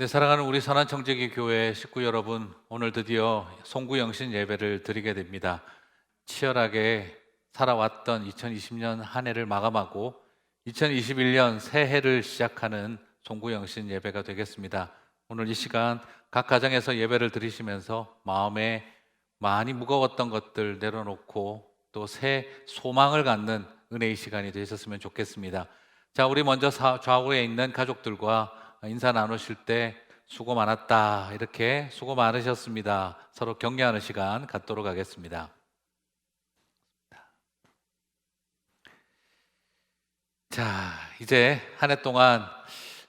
네, 사랑하는 우리 선한청지기 교회 식구 여러분, 오늘 드디어 송구영신 예배를 드리게 됩니다. 치열하게 살아왔던 2020년 한 해를 마감하고 2021년 새해를 시작하는 송구영신 예배가 되겠습니다. 오늘 이 시간 각 가정에서 예배를 드리시면서 마음에 많이 무거웠던 것들 내려놓고 또 새 소망을 갖는 은혜의 시간이 되셨으면 좋겠습니다. 자, 우리 먼저 좌우에 있는 가족들과 인사 나누실 때 수고 많았다, 이렇게 수고 많으셨습니다, 서로 격려하는 시간 갖도록 하겠습니다. 자, 이제 한 해 동안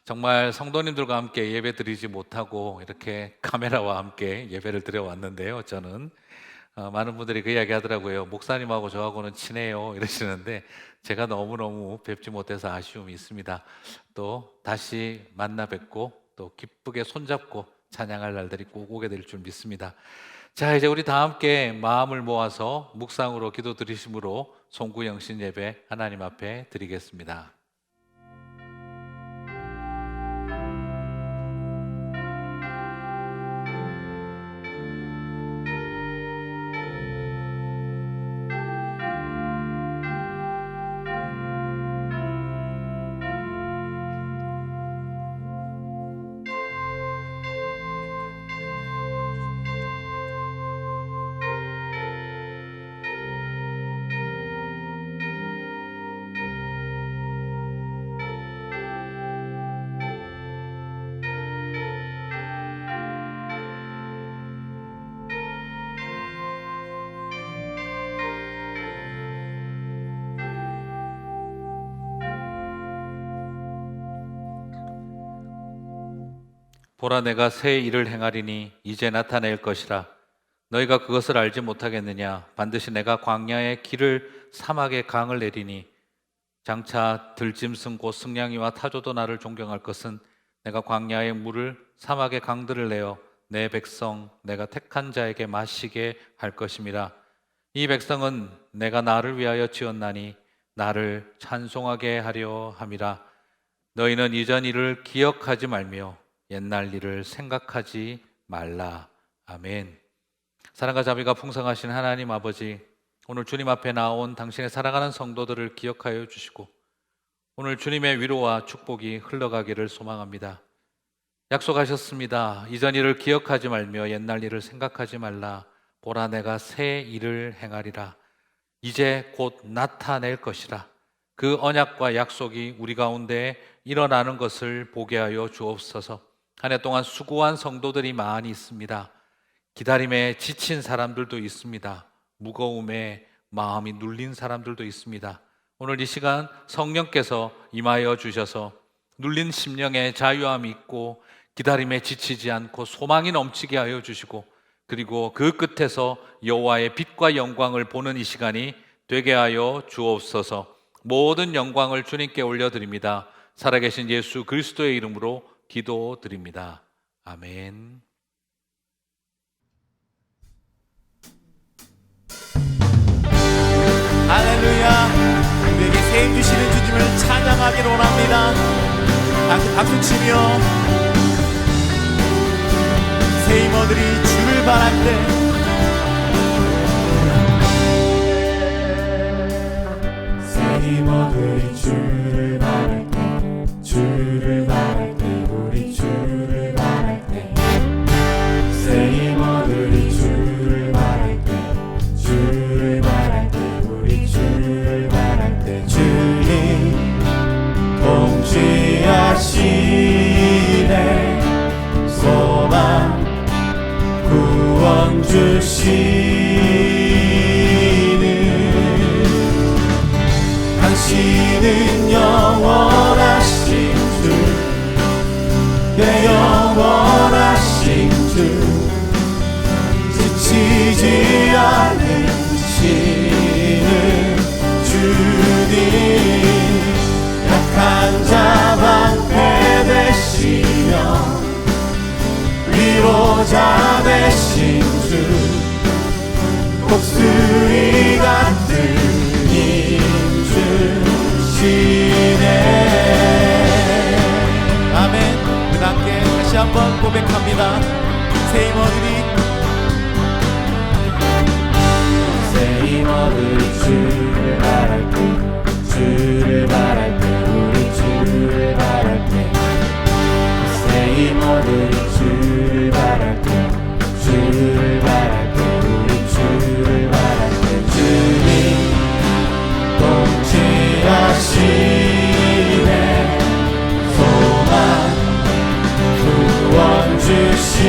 정말 성도님들과 함께 예배 드리지 못하고 이렇게 카메라와 함께 예배를 드려왔는데요. 저는 많은 분들이 그 이야기 하더라고요. 목사님하고 저하고는 친해요, 이러시는데 제가 너무너무 뵙지 못해서 아쉬움이 있습니다. 또 다시 만나 뵙고 또 기쁘게 손잡고 찬양할 날들이 꼭 오게 될 줄 믿습니다. 자, 이제 우리 다 함께 마음을 모아서 묵상으로 기도 드리심으로 송구영신 예배 하나님 앞에 드리겠습니다. 보라, 내가 새 일을 행하리니 이제 나타낼 것이라. 너희가 그것을 알지 못하겠느냐? 반드시 내가 광야의 길을 사막의 강을 내리니 장차 들짐승 곧 승냥이와 타조도 나를 존경할 것은 내가 광야의 물을 사막의 강들을 내어 내 백성 내가 택한 자에게 마시게 할 것임이라. 이 백성은 내가 나를 위하여 지었나니 나를 찬송하게 하려 함이라. 너희는 이전 일을 기억하지 말며 옛날 일을 생각하지 말라. 아멘. 사랑과 자비가 풍성하신 하나님 아버지, 오늘 주님 앞에 나온 당신의 사랑하는 성도들을 기억하여 주시고 오늘 주님의 위로와 축복이 흘러가기를 소망합니다. 약속하셨습니다. 이전 일을 기억하지 말며 옛날 일을 생각하지 말라. 보라, 내가 새 일을 행하리라. 이제 곧 나타낼 것이라. 그 언약과 약속이 우리 가운데 일어나는 것을 보게 하여 주옵소서. 한 해 동안 수고한 성도들이 많이 있습니다. 기다림에 지친 사람들도 있습니다. 무거움에 마음이 눌린 사람들도 있습니다. 오늘 이 시간 성령께서 임하여 주셔서 눌린 심령에 자유함이 있고 기다림에 지치지 않고 소망이 넘치게 하여 주시고 그리고 그 끝에서 여호와의 빛과 영광을 보는 이 시간이 되게 하여 주옵소서. 모든 영광을 주님께 올려드립니다. 살아계신 예수 그리스도의 이름으로 기도드립니다. 아멘. 할렐루야. 우리에게 새 주시는 주님을 찬양하기를 원합니다. 박수치며 새 임원들이 주를 바랄 때, 새 임원들이 주를 바랄 때, 주를 바랄 때, 우리 주를 바랄 때, 새 임원들이 주를 바랄 때, 주를 바랄 때, 우리 주를 바랄 때, 주님 통치하시네. 소망 구원 주시는 당신은 영원하신 주, 내 영원하신 주, 지치지 않으시는 주님, 약한 자 방패 되시며 위로자 되신 주, 복수이 같은 힘 주시네. 아멘. 우리 함께 다시 한번 고백합니다. 새 힘 얻으리 새 힘 얻으리 주를 바랄 때 주를 바랄 때 우리 주를 바랄 때 새 힘 얻으리 주를 바랄 때 주를 바랄 때 우리 주를 바랄 때 주님 통치하시네 소망 구원 주시네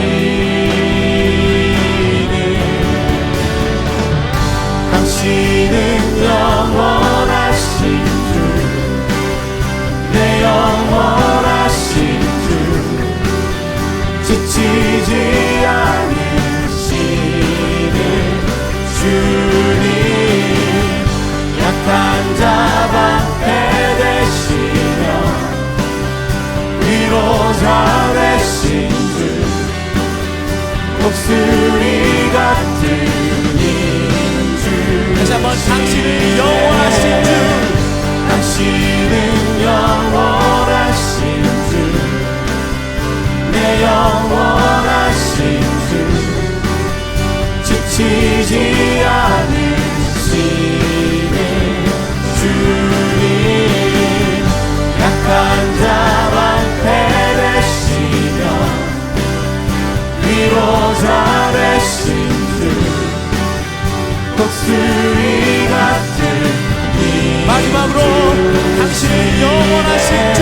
당신은 영원하신 주 내 영원하신 주 지치지 않으시는 주님 약한 자 방패 되시며 위로자 되신 주 목소리 같은 주 다시 한번 당신은 영원하신 주 당신은 영원하신 주 내 영원하신 주 지치지 않으시는 주님 약한 자 방패 되시며 위로자 되신 주 독수리 같은 마지막으로 당신은 영원하신 주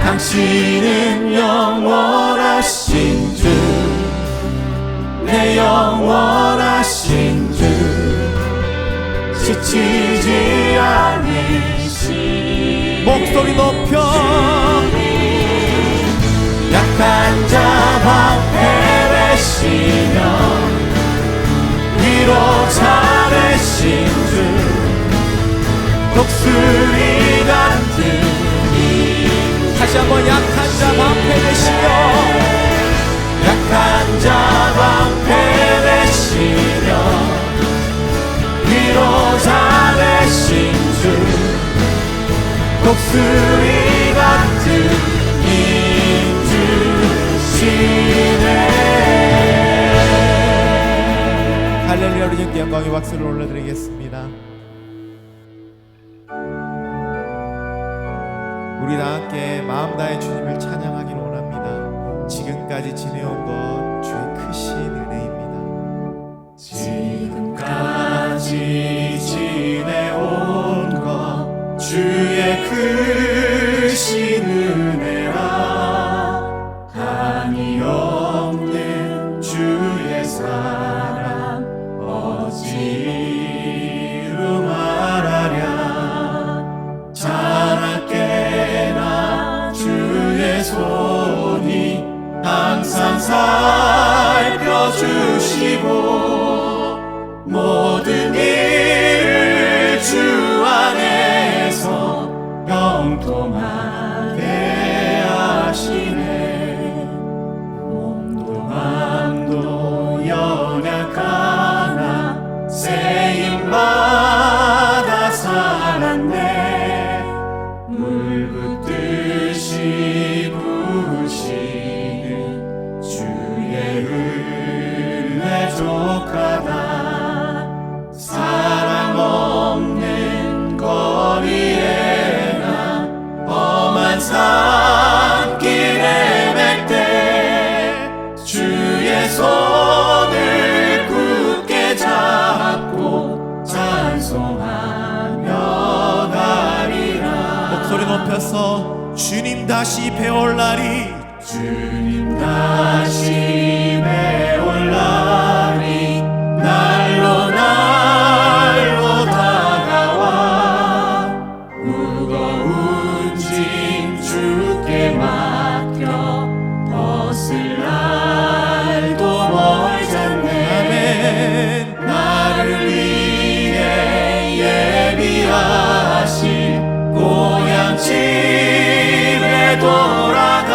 당신은 영원하신 주 내 영원하신 주 지치지 않으신 목소리 높여 약한 자 방패 되시며 위로자 되신 주 독수리 같은 다시 한번 약한 자 방패 되시며 약한 자 방패 되시며 위로자 되신 주 독수리 같은 힘 주시네 할렐루야 우리 주님께 영광의 박수를 올려드리겠습니다. 우리 다 함께 마음 다해 주님을 찬양하기를 원합니다. 지금까지 지내온 것 주의 크신 은혜입니다. 지금까지 지내온 것 주의 크신 은혜라 한이 없는 주의 사랑 어찌로 말하랴 자나깨나 주의 손이 항상 살펴주시고 모든 일을 주 안에서 형통하게 하시네 몸도 마음도 연약하나 새 힘받아 살았네 물 붓듯이 부으시는 주의 은혜 족하다 사랑 없는 거리에나 험한 산길 헤맬 때 주의 손을 굳게 잡고 찬송하며 가리라 목소리 높여서 주님 다시 배올 날이 주님 다시 배올 날이 날로 날로 다가와 무거운 짐 주께 맡겨 벗을 날도 멀잖네 아멘 나를 위해 예비하신 고향 집에 돌아가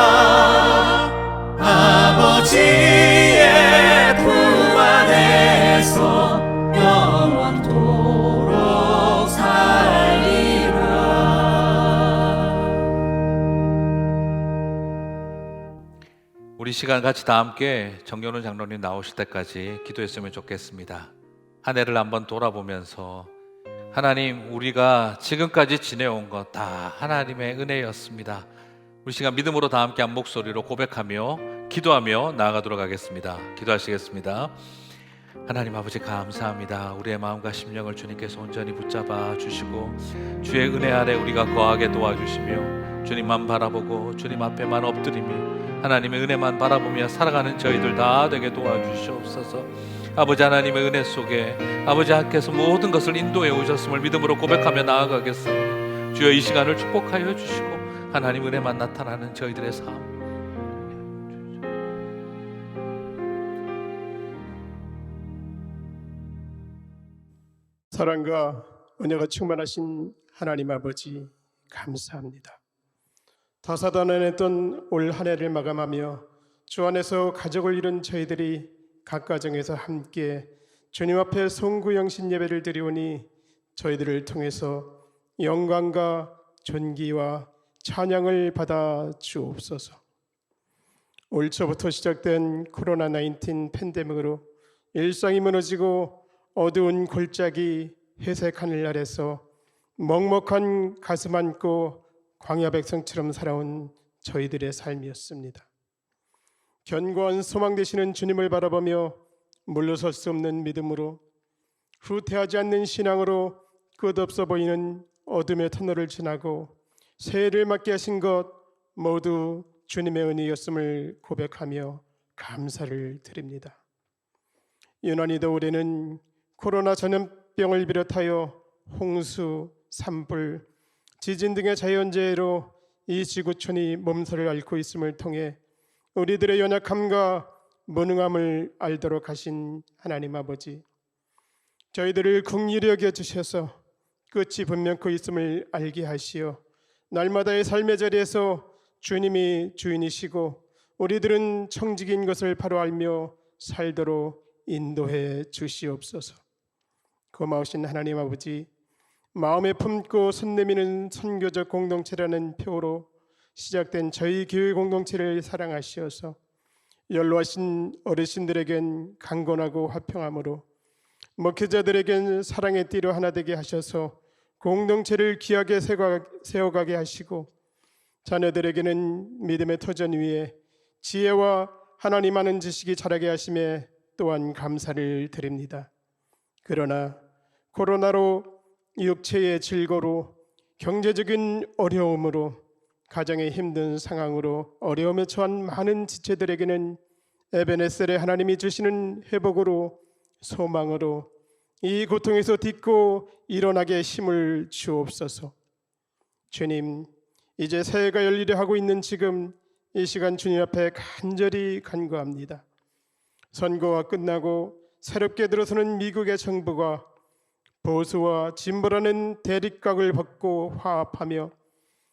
우리 시간 같이 다 함께 정연훈 장로님 나오실 때까지 기도했으면 좋겠습니다. 한 해를 한번 돌아보면서 하나님, 우리가 지금까지 지내온 것 다 하나님의 은혜였습니다. 우리 시간 믿음으로 다 함께 한 목소리로 고백하며 기도하며 나아가도록 하겠습니다. 기도하시겠습니다. 하나님 아버지, 감사합니다. 우리의 마음과 심령을 주님께서 온전히 붙잡아 주시고 주의 은혜 아래 우리가 거하게 도와주시며 주님만 바라보고 주님 앞에만 엎드리며 하나님의 은혜만 바라보며 살아가는 저희들 다 되게 도와주시옵소서. 아버지, 하나님의 은혜 속에 아버지 하께서 모든 것을 인도해 오셨음을 믿음으로 고백하며 나아가겠습니다. 주여, 이 시간을 축복하여 주시고 하나님 은혜만 나타나는 저희들의 삶, 사랑과 은혜가 충만하신 하나님 아버지, 감사합니다. 다사다난했던 올 한 해를 마감하며 주 안에서 가족을 이룬 저희들이 각 가정에서 함께 주님 앞에 송구영신 예배를 드리오니 저희들을 통해서 영광과 존귀와 찬양을 받아 주옵소서. 올 초부터 시작된 코로나19 팬데믹으로 일상이 무너지고 어두운 골짜기 회색 하늘 아래서 먹먹한 가슴 안고 광야 백성처럼 살아온 저희들의 삶이었습니다. 견고한 소망 되시는 주님을 바라보며 물러설 수 없는 믿음으로, 후퇴하지 않는 신앙으로 끝없어 보이는 어둠의 터널을 지나고 새해를 맞게 하신 것 모두 주님의 은혜였음을 고백하며 감사를 드립니다. 유난히도 올해는 코로나 전염병을 비롯하여 홍수, 산불, 지진 등의 자연재해로 이 지구촌이 몸살을 앓고 있음을 통해 우리들의 연약함과 무능함을 알도록 하신 하나님 아버지, 저희들을 긍휼히 여겨주셔서 끝이 분명코 있음을 알게 하시어 날마다의 삶의 자리에서 주님이 주인이시고 우리들은 청직인 것을 바로 알며 살도록 인도해 주시옵소서. 고마우신 하나님 아버지, 마음에 품고 손 내미는 선교적 공동체라는 표로 시작된 저희 교회 공동체를 사랑하시어서 연로하신 어르신들에겐 강건하고 화평함으로, 목회자들에겐 사랑의 띠로 하나 되게 하셔서 공동체를 귀하게 세워가게 하시고, 자녀들에게는 믿음의 터전 위에 지혜와 하나님 아는 지식이 자라게 하심에 또한 감사를 드립니다. 그러나 코로나로 육체의 질고로, 경제적인 어려움으로, 가정의 힘든 상황으로 어려움에 처한 많은 지체들에게는 에베네셀의 하나님이 주시는 회복으로, 소망으로 이 고통에서 딛고 일어나게 힘을 주옵소서. 주님, 이제 새해가 열리려 하고 있는 지금 이 시간 주님 앞에 간절히 간구합니다. 선거가 끝나고 새롭게 들어서는 미국의 정부가 보수와 진보라는 대립각을 벗고 화합하며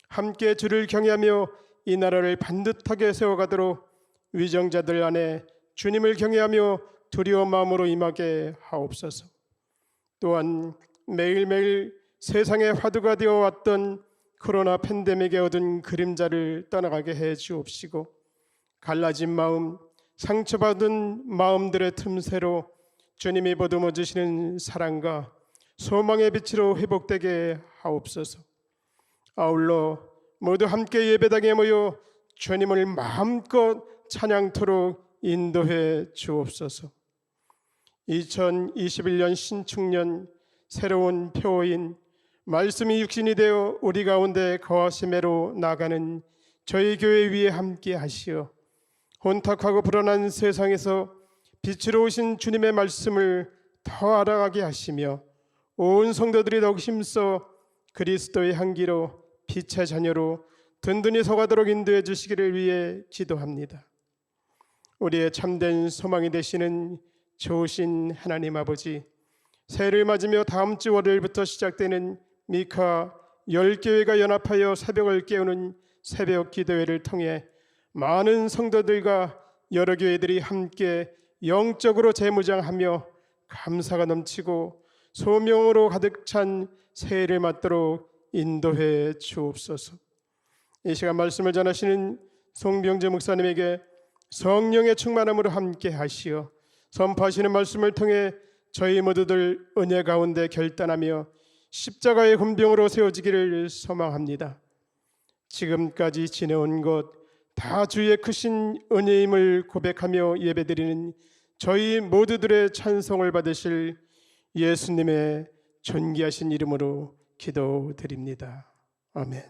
함께 주를 경외하며 이 나라를 반듯하게 세워가도록 위정자들 안에 주님을 경외하며 두려운 마음으로 임하게 하옵소서. 또한 매일매일 세상의 화두가 되어 왔던 코로나 팬데믹에 얻은 그림자를 떠나가게 해 주옵시고, 갈라진 마음, 상처받은 마음들의 틈새로 주님이 보듬어 주시는 사랑과 소망의 빛으로 회복되게 하옵소서. 아울러 모두 함께 예배당에 모여 주님을 마음껏 찬양토록 인도해 주옵소서. 2021년 신축년 새로운 표어인 말씀이 육신이 되어 우리 가운데 거하심으로 나가는 저희 교회 위에 함께 하시어 혼탁하고 불안한 세상에서 빛으로 오신 주님의 말씀을 더 알아가게 하시며 온 성도들이 더욱 힘써 그리스도의 향기로 빛의 자녀로 든든히 서가도록 인도해 주시기를 위해 기도합니다. 우리의 참된 소망이 되시는 좋으신 하나님 아버지, 새해를 맞으며 다음 주 월요일부터 시작되는 미카 10교회가 연합하여 새벽을 깨우는 새벽 기도회를 통해 많은 성도들과 여러 교회들이 함께 영적으로 재무장하며 감사가 넘치고 소명으로 가득 찬 새해를 맞도록 인도해 주옵소서. 이 시간 말씀을 전하시는 송병재 목사님에게 성령의 충만함으로 함께 하시어 선포하시는 말씀을 통해 저희 모두들 은혜 가운데 결단하며 십자가의 훈병으로 세워지기를 소망합니다. 지금까지 지내온 것 다 주의 크신 은혜임을 고백하며 예배드리는 저희 모두들의 찬송을 받으실 예수님의 존귀하신 이름으로 기도드립니다. 아멘.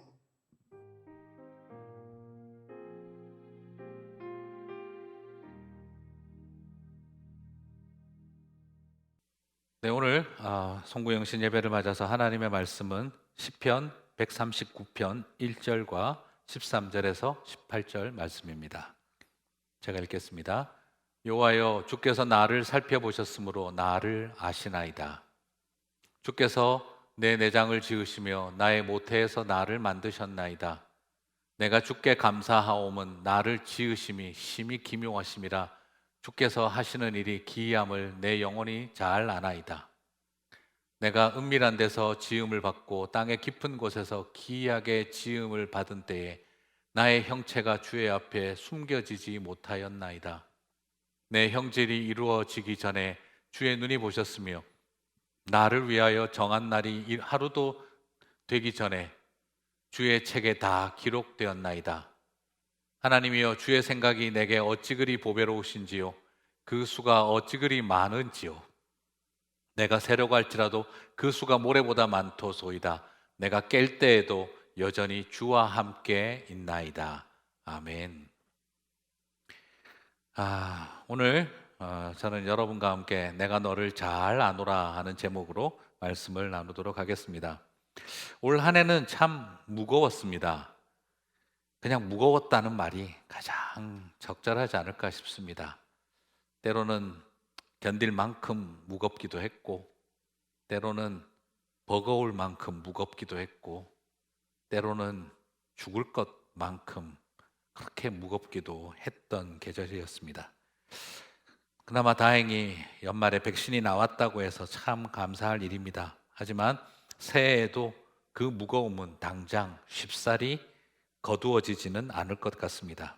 네, 오늘 송구영신 예배를 맞아서 하나님의 말씀은 시편 139편 1절과 13절에서 18절 말씀입니다. 제가 읽겠습니다. 여호와여, 주께서 나를 살펴보셨으므로 나를 아시나이다. 주께서 내 내장을 지으시며 나의 모태에서 나를 만드셨나이다. 내가 주께 감사하옴은 나를 지으심이 심히 기묘하심이라. 주께서 하시는 일이 기이함을 내 영혼이 잘 아나이다. 내가 은밀한 데서 지음을 받고 땅의 깊은 곳에서 기이하게 지음을 받은 때에 나의 형체가 주의 앞에 숨겨지지 못하였나이다. 내 형질이 이루어지기 전에 주의 눈이 보셨으며 나를 위하여 정한 날이 하루도 되기 전에 주의 책에 다 기록되었나이다. 하나님이여, 주의 생각이 내게 어찌 그리 보배로우신지요, 그 수가 어찌 그리 많은지요. 내가 새려고 할지라도 그 수가 모래보다 많도소이다. 내가 깰 때에도 여전히 주와 함께 있나이다. 아멘. 오늘 저는 여러분과 함께 내가 너를 잘 아노라 하는 제목으로 말씀을 나누도록 하겠습니다. 올 한 해는 참 무거웠습니다. 그냥 무거웠다는 말이 가장 적절하지 않을까 싶습니다. 때로는 견딜 만큼 무겁기도 했고, 때로는 버거울 만큼 무겁기도 했고, 때로는 죽을 것만큼 그렇게 무겁기도 했던 계절이었습니다. 그나마 다행히 연말에 백신이 나왔다고 해서 참 감사할 일입니다. 하지만 새해에도 그 무거움은 당장 쉽사리 거두어지지는 않을 것 같습니다.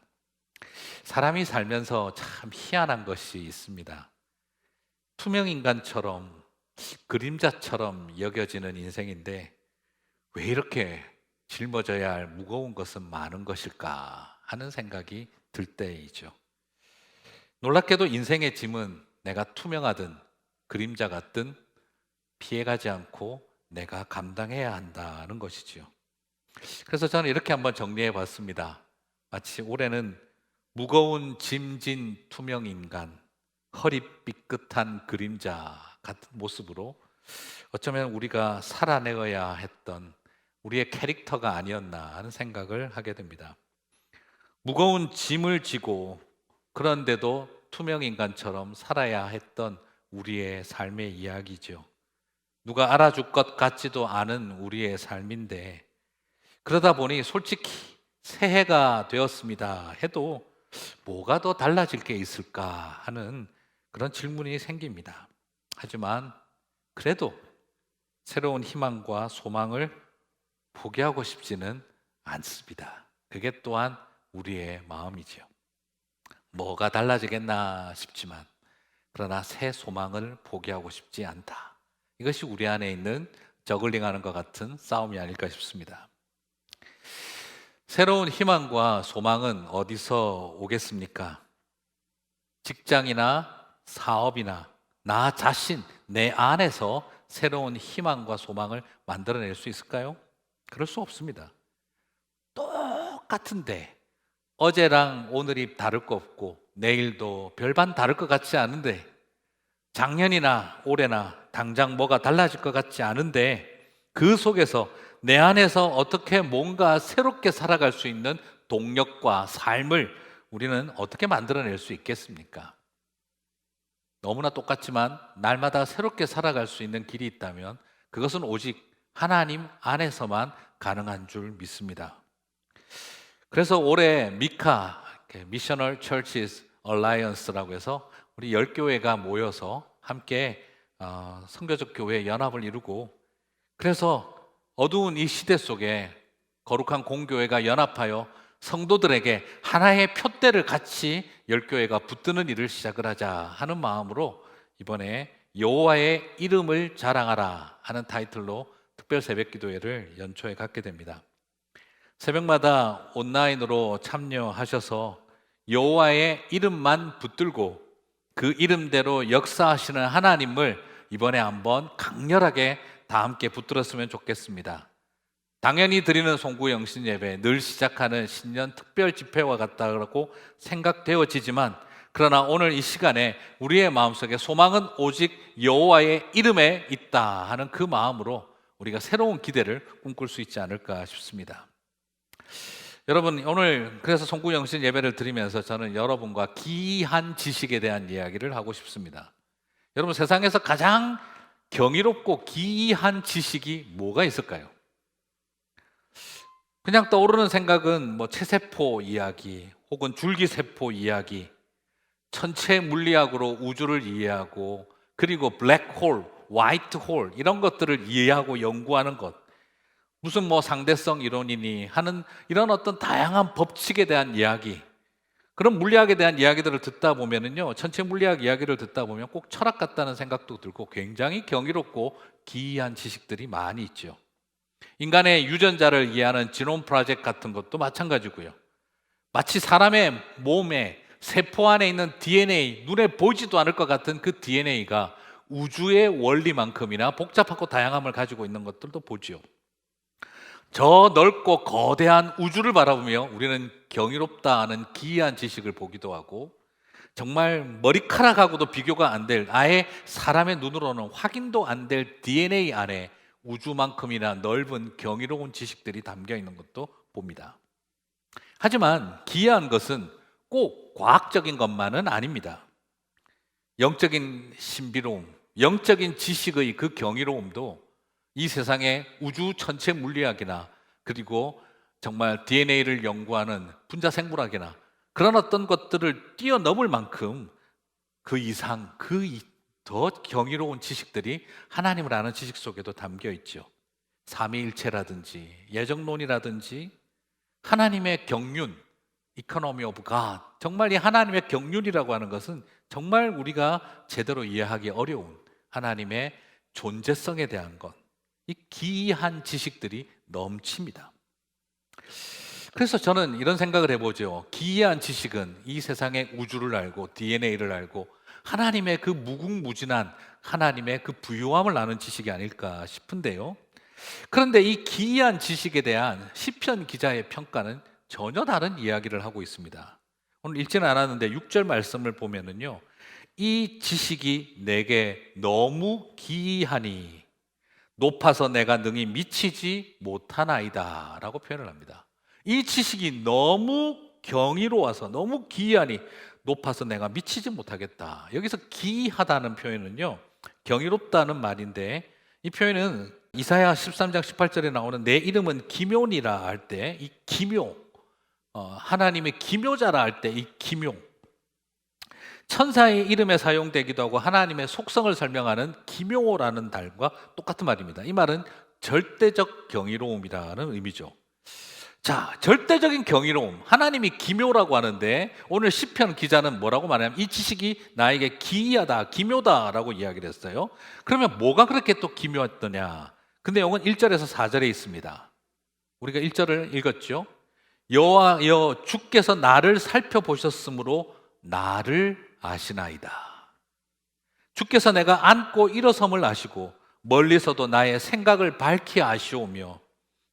사람이 살면서 참 희한한 것이 있습니다. 투명인간처럼 그림자처럼 여겨지는 인생인데 왜 이렇게 짊어져야 할 무거운 것은 많은 것일까 하는 생각이 들 때이죠. 놀랍게도 인생의 짐은 내가 투명하든 그림자 같든 피해가지 않고 내가 감당해야 한다는 것이지요. 그래서 저는 이렇게 한번 정리해 봤습니다. 마치 올해는 무거운 짐진 투명인간, 허리 삐끗한 그림자 같은 모습으로 어쩌면 우리가 살아내어야 했던 우리의 캐릭터가 아니었나 하는 생각을 하게 됩니다. 무거운 짐을 지고 그런데도 투명인간처럼 살아야 했던 우리의 삶의 이야기죠. 누가 알아줄 것 같지도 않은 우리의 삶인데, 그러다 보니 솔직히 새해가 되었습니다 해도 뭐가 더 달라질 게 있을까 하는 그런 질문이 생깁니다. 하지만 그래도 새로운 희망과 소망을 포기하고 싶지는 않습니다. 그게 또한 우리의 마음이죠. 뭐가 달라지겠나 싶지만 그러나 새 소망을 포기하고 싶지 않다. 이것이 우리 안에 있는 저글링하는 것 같은 싸움이 아닐까 싶습니다. 새로운 희망과 소망은 어디서 오겠습니까? 직장이나 사업이나 나 자신, 내 안에서 새로운 희망과 소망을 만들어낼 수 있을까요? 그럴 수 없습니다. 똑같은데 어제랑 오늘이 다를 거 없고 내일도 별반 다를 것 같지 않은데, 작년이나 올해나 당장 뭐가 달라질 것 같지 않은데, 그 속에서 내 안에서 어떻게 뭔가 새롭게 살아갈 수 있는 동력과 삶을 우리는 어떻게 만들어낼 수 있겠습니까? 너무나 똑같지만 날마다 새롭게 살아갈 수 있는 길이 있다면 그것은 오직 하나님 안에서만 가능한 줄 믿습니다. 그래서 올해 미카, Missional Churches Alliance라고 해서 우리 10교회가 모여서 함께 선교적 교회 연합을 이루고, 그래서 어두운 이 시대 속에 거룩한 공교회가 연합하여 성도들에게 하나의 표대를 같이 열교회가 붙드는 일을 시작을 하자 하는 마음으로 이번에 여호와의 이름을 자랑하라 하는 타이틀로 특별 새벽 기도회를 연초에 갖게 됩니다. 새벽마다 온라인으로 참여하셔서 여호와의 이름만 붙들고 그 이름대로 역사하시는 하나님을 이번에 한번 강렬하게 다 함께 붙들었으면 좋겠습니다. 당연히 드리는 송구 영신 예배, 늘 시작하는 신년 특별 집회와 같다고 생각되어지지만 그러나 오늘 이 시간에 우리의 마음속에 소망은 오직 여호와의 이름에 있다 하는 그 마음으로 우리가 새로운 기대를 꿈꿀 수 있지 않을까 싶습니다. 여러분, 오늘 그래서 송구 영신 예배를 드리면서 저는 여러분과 기이한 지식에 대한 이야기를 하고 싶습니다. 여러분, 세상에서 가장 경이롭고 기이한 지식이 뭐가 있을까요? 그냥 떠오르는 생각은 체세포 이야기 혹은 줄기세포 이야기, 천체 물리학으로 우주를 이해하고 그리고 블랙홀, 화이트홀 이런 것들을 이해하고 연구하는 것, 무슨 상대성 이론이니 하는 이런 어떤 다양한 법칙에 대한 이야기, 그런 물리학에 대한 이야기들을 듣다 보면은요, 천체 물리학 이야기를 듣다 보면 꼭 철학 같다는 생각도 들고 굉장히 경이롭고 기이한 지식들이 많이 있죠. 인간의 유전자를 이해하는 지놈 프로젝트 같은 것도 마찬가지고요. 마치 사람의 몸에 세포 안에 있는 DNA, 눈에 보이지도 않을 것 같은 그 DNA가 우주의 원리만큼이나 복잡하고 다양함을 가지고 있는 것들도 보죠. 저 넓고 거대한 우주를 바라보며 우리는 경이롭다 하는 기이한 지식을 보기도 하고 정말 머리카락하고도 비교가 안 될, 아예 사람의 눈으로는 확인도 안 될 DNA 안에 우주만큼이나 넓은 경이로운 지식들이 담겨 있는 것도 봅니다. 하지만 기이한 것은 꼭 과학적인 것만은 아닙니다. 영적인 신비로움, 영적인 지식의 그 경이로움도 이 세상의 우주 전체 물리학이나 그리고 정말 DNA를 연구하는 분자생물학이나 그런 어떤 것들을 뛰어넘을 만큼 그 이상, 더 경이로운 지식들이 하나님을 아는 지식 속에도 담겨 있죠. 삼위일체라든지 예정론이라든지 하나님의 경륜, 이코노미 오브 갓, 정말 이 하나님의 경륜이라고 하는 것은 정말 우리가 제대로 이해하기 어려운 하나님의 존재성에 대한 것, 이 기이한 지식들이 넘칩니다. 그래서 저는 이런 생각을 해보죠. 기이한 지식은 이 세상의 우주를 알고 DNA를 알고 하나님의 그 무궁무진한 하나님의 그 부유함을 아는 지식이 아닐까 싶은데요. 그런데 이 기이한 지식에 대한 시편 기자의 평가는 전혀 다른 이야기를 하고 있습니다. 오늘 읽지는 않았는데 6절 말씀을 보면은요, 이 지식이 내게 너무 기이하니 높아서 내가 능히 미치지 못하나이다 라고 표현을 합니다. 이 지식이 너무 경이로워서 너무 기이하니 높아서 내가 미치지 못하겠다. 여기서 기이하다는 표현은요, 경이롭다는 말인데 이 표현은 이사야 13장 18절에 나오는 내 이름은 기묘니라 할 때 이 기묘, 하나님의 기묘자라 할 때 이 기묘, 천사의 이름에 사용되기도 하고 하나님의 속성을 설명하는 기묘라는 단과 똑같은 말입니다. 이 말은 절대적 경이로움이라는 의미죠. 자, 절대적인 경이로움, 하나님이 기묘라고 하는데 오늘 시편 기자는 뭐라고 말하냐면 이 지식이 나에게 기이하다, 기묘다라고 이야기를 했어요. 그러면 뭐가 그렇게 또 기묘했더냐? 그 내용은 1절에서 4절에 있습니다. 우리가 1절을 읽었죠. 여호와여 주께서 나를 살펴보셨으므로 나를 아시나이다. 주께서 내가 앉고 일어섬을 아시고 멀리서도 나의 생각을 밝히 아시오며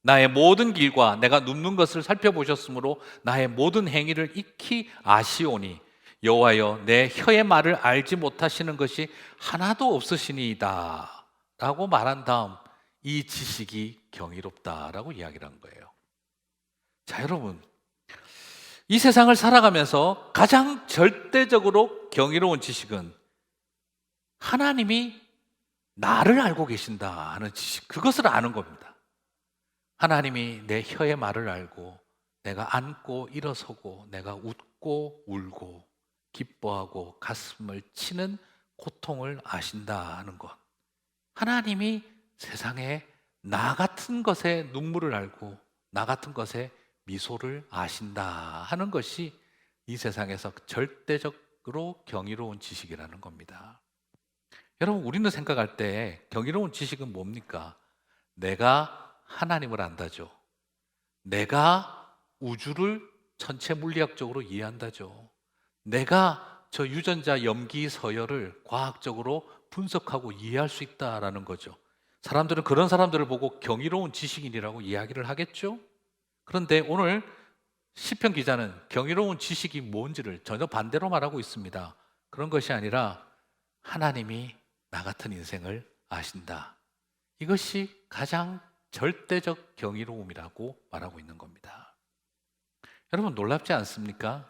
나의 모든 길과 내가 눕는 것을 살펴보셨으므로 나의 모든 행위를 익히 아시오니 여호와여 내 혀의 말을 알지 못하시는 것이 하나도 없으시니이다 라고 말한 다음 이 지식이 경이롭다라고 이야기를 한 거예요. 자, 여러분, 이 세상을 살아가면서 가장 절대적으로 경이로운 지식은 하나님이 나를 알고 계신다 하는 지식, 그것을 아는 겁니다. 하나님이 내 혀의 말을 알고 내가 앉고 일어서고 내가 웃고 울고 기뻐하고 가슴을 치는 고통을 아신다 하는 것, 하나님이 세상에 나 같은 것의 눈물을 알고 나 같은 것의 미소를 아신다 하는 것이 이 세상에서 절대적으로 경이로운 지식이라는 겁니다. 여러분, 우리는 생각할 때 경이로운 지식은 뭡니까? 내가 하나님을 안다죠. 내가 우주를 전체 물리학적으로 이해한다죠. 내가 저 유전자 염기 서열을 과학적으로 분석하고 이해할 수 있다라는 거죠. 사람들은 그런 사람들을 보고 경이로운 지식인이라고 이야기를 하겠죠. 그런데 오늘 시편 기자는 경이로운 지식이 뭔지를 전혀 반대로 말하고 있습니다. 그런 것이 아니라 하나님이 나 같은 인생을 아신다. 이것이 가장 절대적 경이로움이라고 말하고 있는 겁니다. 여러분, 놀랍지 않습니까?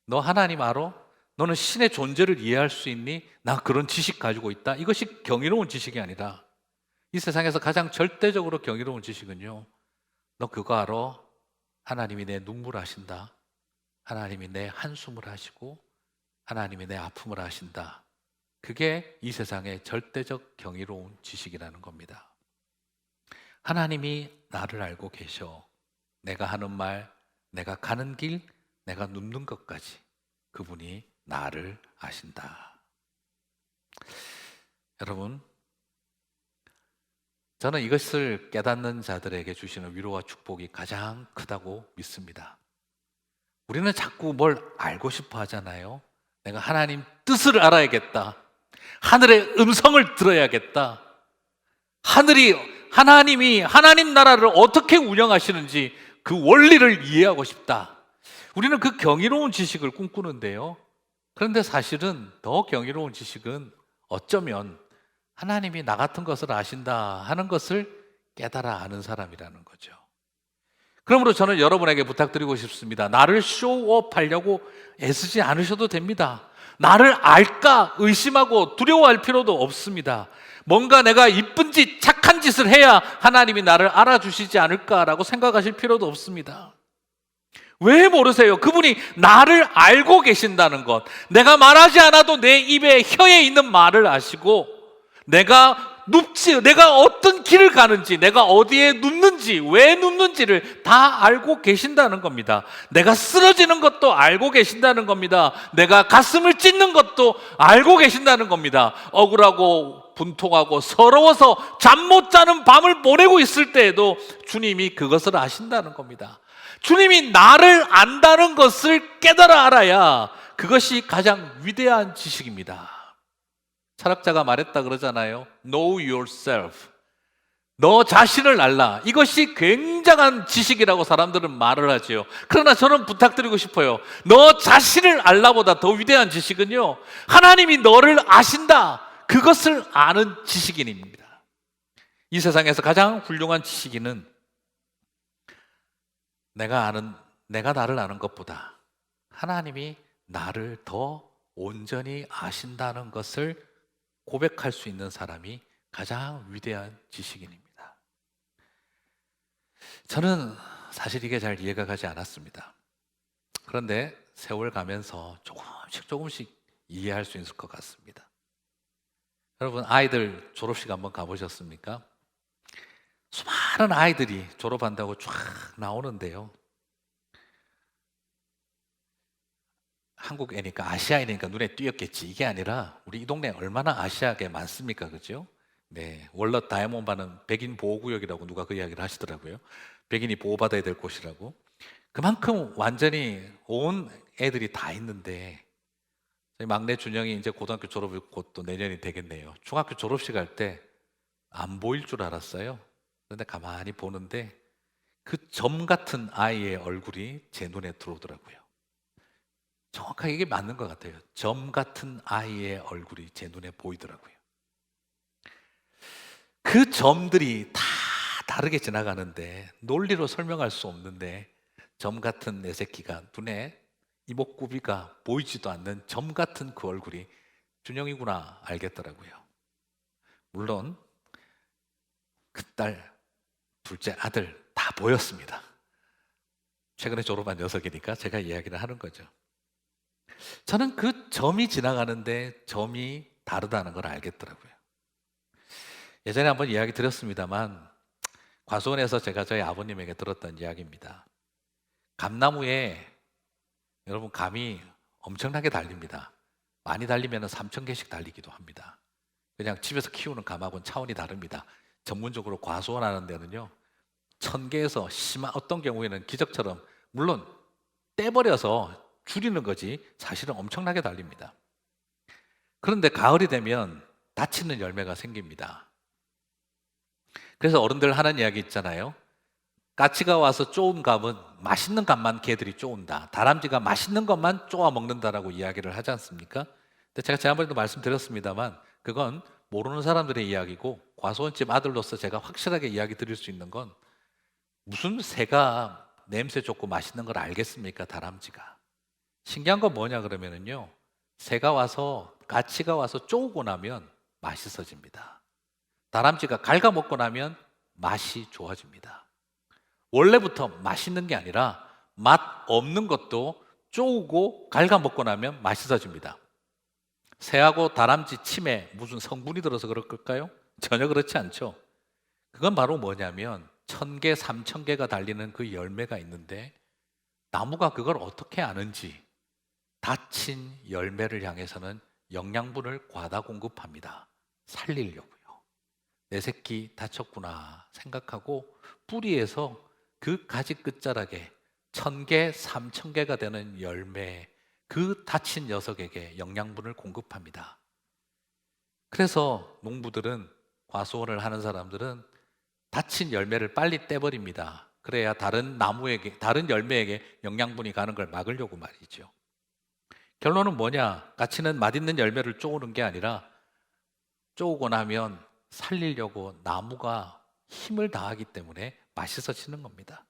너 하나님 알아? 너는 신의 존재를 이해할 수 있니? 나 그런 지식 가지고 있다. 이것이 경이로운 지식이 아니라 이 세상에서 가장 절대적으로 경이로운 지식은요, 너 그거 알아? 하나님이 내 눈물 아신다. 하나님이 내 한숨을 아시고 하나님이 내 아픔을 아신다. 그게 이 세상의 절대적 경이로운 지식이라는 겁니다. 하나님이 나를 알고 계셔. 내가 하는 말, 내가 가는 길, 내가 눕는 것까지 그분이 나를 아신다. 여러분, 저는 이것을 깨닫는 자들에게 주시는 위로와 축복이 가장 크다고 믿습니다. 우리는 자꾸 뭘 알고 싶어 하잖아요. 내가 하나님 뜻을 알아야겠다. 하늘의 음성을 들어야겠다. 하나님이 하나님 나라를 어떻게 운영하시는지 그 원리를 이해하고 싶다. 우리는 그 경이로운 지식을 꿈꾸는데요. 그런데 사실은 더 경이로운 지식은 어쩌면 하나님이 나 같은 것을 아신다 하는 것을 깨달아 아는 사람이라는 거죠. 그러므로 저는 여러분에게 부탁드리고 싶습니다. 나를 쇼업 하려고 애쓰지 않으셔도 됩니다. 나를 알까 의심하고 두려워할 필요도 없습니다. 뭔가 내가 이쁜 짓, 착한 짓을 해야 하나님이 나를 알아주시지 않을까라고 생각하실 필요도 없습니다. 왜 모르세요? 그분이 나를 알고 계신다는 것, 내가 말하지 않아도 내 입에 혀에 있는 말을 아시고, 내가 어떤 길을 가는지, 내가 어디에 눕는지, 왜 눕는지를 다 알고 계신다는 겁니다. 내가 쓰러지는 것도 알고 계신다는 겁니다. 내가 가슴을 찢는 것도 알고 계신다는 겁니다. 억울하고 분통하고 서러워서 잠 못 자는 밤을 보내고 있을 때에도 주님이 그것을 아신다는 겁니다. 주님이 나를 안다는 것을 깨달아 알아야 그것이 가장 위대한 지식입니다. 철학자가 말했다 그러잖아요. Know yourself. 너 자신을 알라. 이것이 굉장한 지식이라고 사람들은 말을 하죠. 그러나 저는 부탁드리고 싶어요. 너 자신을 알라보다 더 위대한 지식은요, 하나님이 너를 아신다. 그것을 아는 지식인입니다. 이 세상에서 가장 훌륭한 지식인은 내가 나를 아는 것보다 하나님이 나를 더 온전히 아신다는 것을 고백할 수 있는 사람이 가장 위대한 지식인입니다. 저는 사실 이게 잘 이해가 가지 않았습니다. 그런데 세월 가면서 조금씩 이해할 수 있을 것 같습니다. 여러분, 아이들 졸업식 한번 가보셨습니까? 수많은 아이들이 졸업한다고 쫙 나오는데요. 한국 애니까 아시아인이니까 눈에 띄었겠지. 이게 아니라 우리 이 동네 얼마나 아시아계 많습니까? 그죠? 네, 월넛 다이아몬드바는 백인 보호구역이라고 누가 그 이야기를 하시더라고요. 백인이 보호받아야 될 곳이라고. 그만큼 완전히 온 애들이 다 있는데, 저희 막내 준영이 이제 고등학교 졸업이 곧 또 내년이 되겠네요. 중학교 졸업식 할 때 안 보일 줄 알았어요. 그런데 가만히 보는데 그 점 같은 아이의 얼굴이 제 눈에 들어오더라고요. 정확하게 이게 맞는 것 같아요. 점 같은 아이의 얼굴이 제 눈에 보이더라고요. 그 점들이 다 다르게 지나가는데, 논리로 설명할 수 없는데, 점 같은 내 새끼가 눈에 이목구비가 보이지도 않는 점 같은 그 얼굴이 준영이구나 알겠더라고요. 물론 그 딸, 둘째 아들 다 보였습니다. 최근에 졸업한 녀석이니까 제가 이야기를 하는 거죠. 저는 그 점이 지나가는데 점이 다르다는 걸 알겠더라고요. 예전에 한번 이야기 드렸습니다만, 과수원에서 제가 저희 아버님에게 들었던 이야기입니다. 감나무에 여러분 감이 엄청나게 달립니다. 많이 달리면 3,000개씩 달리기도 합니다. 그냥 집에서 키우는 감하고는 차원이 다릅니다. 전문적으로 과수원하는 데는요 1,000개에서 심한 어떤 경우에는 기적처럼 물론 떼버려서 줄이는 거지 사실은 엄청나게 달립니다. 그런데 가을이 되면 닫히는 열매가 생깁니다. 그래서 어른들 하는 이야기 있잖아요. 까치가 와서 쪼은 감은 맛있는 감만 개들이 쪼은다. 다람쥐가 맛있는 것만 쪼아 먹는다라고 이야기를 하지 않습니까? 근데 제가 지난번에도 말씀드렸습니다만 그건 모르는 사람들의 이야기고 과수원집 아들로서 제가 확실하게 이야기 드릴 수 있는 건 무슨 새가 냄새 좋고 맛있는 걸 알겠습니까? 다람쥐가. 신기한 건 뭐냐 그러면은요. 새가 와서 까치가 와서 쪼우고 나면 맛있어집니다. 다람쥐가 갉아먹고 나면 맛이 좋아집니다. 원래부터 맛있는 게 아니라 맛 없는 것도 쪼우고 갉아먹고 나면 맛있어집니다. 새하고 다람쥐 침에 무슨 성분이 들어서 그럴 걸까요? 전혀 그렇지 않죠. 그건 바로 뭐냐면 1,000개, 3,000개가 달리는 그 열매가 있는데 나무가 그걸 어떻게 아는지 닫힌 열매를 향해서는 영양분을 과다 공급합니다. 살리려고요. 내 새끼 다쳤구나 생각하고 뿌리에서 그 가지 끝자락에 1,000개, 3,000개가 되는 열매, 그 다친 녀석에게 영양분을 공급합니다. 그래서 농부들은, 과수원을 하는 사람들은 다친 열매를 빨리 떼버립니다. 그래야 다른 나무에게, 다른 열매에게 영양분이 가는 걸 막으려고 말이죠. 결론은 뭐냐? 까치는 맛있는 열매를 쪼우는 게 아니라 쪼우고 나면 살리려고 나무가 힘을 다하기 때문에 맛있어지는 겁니다.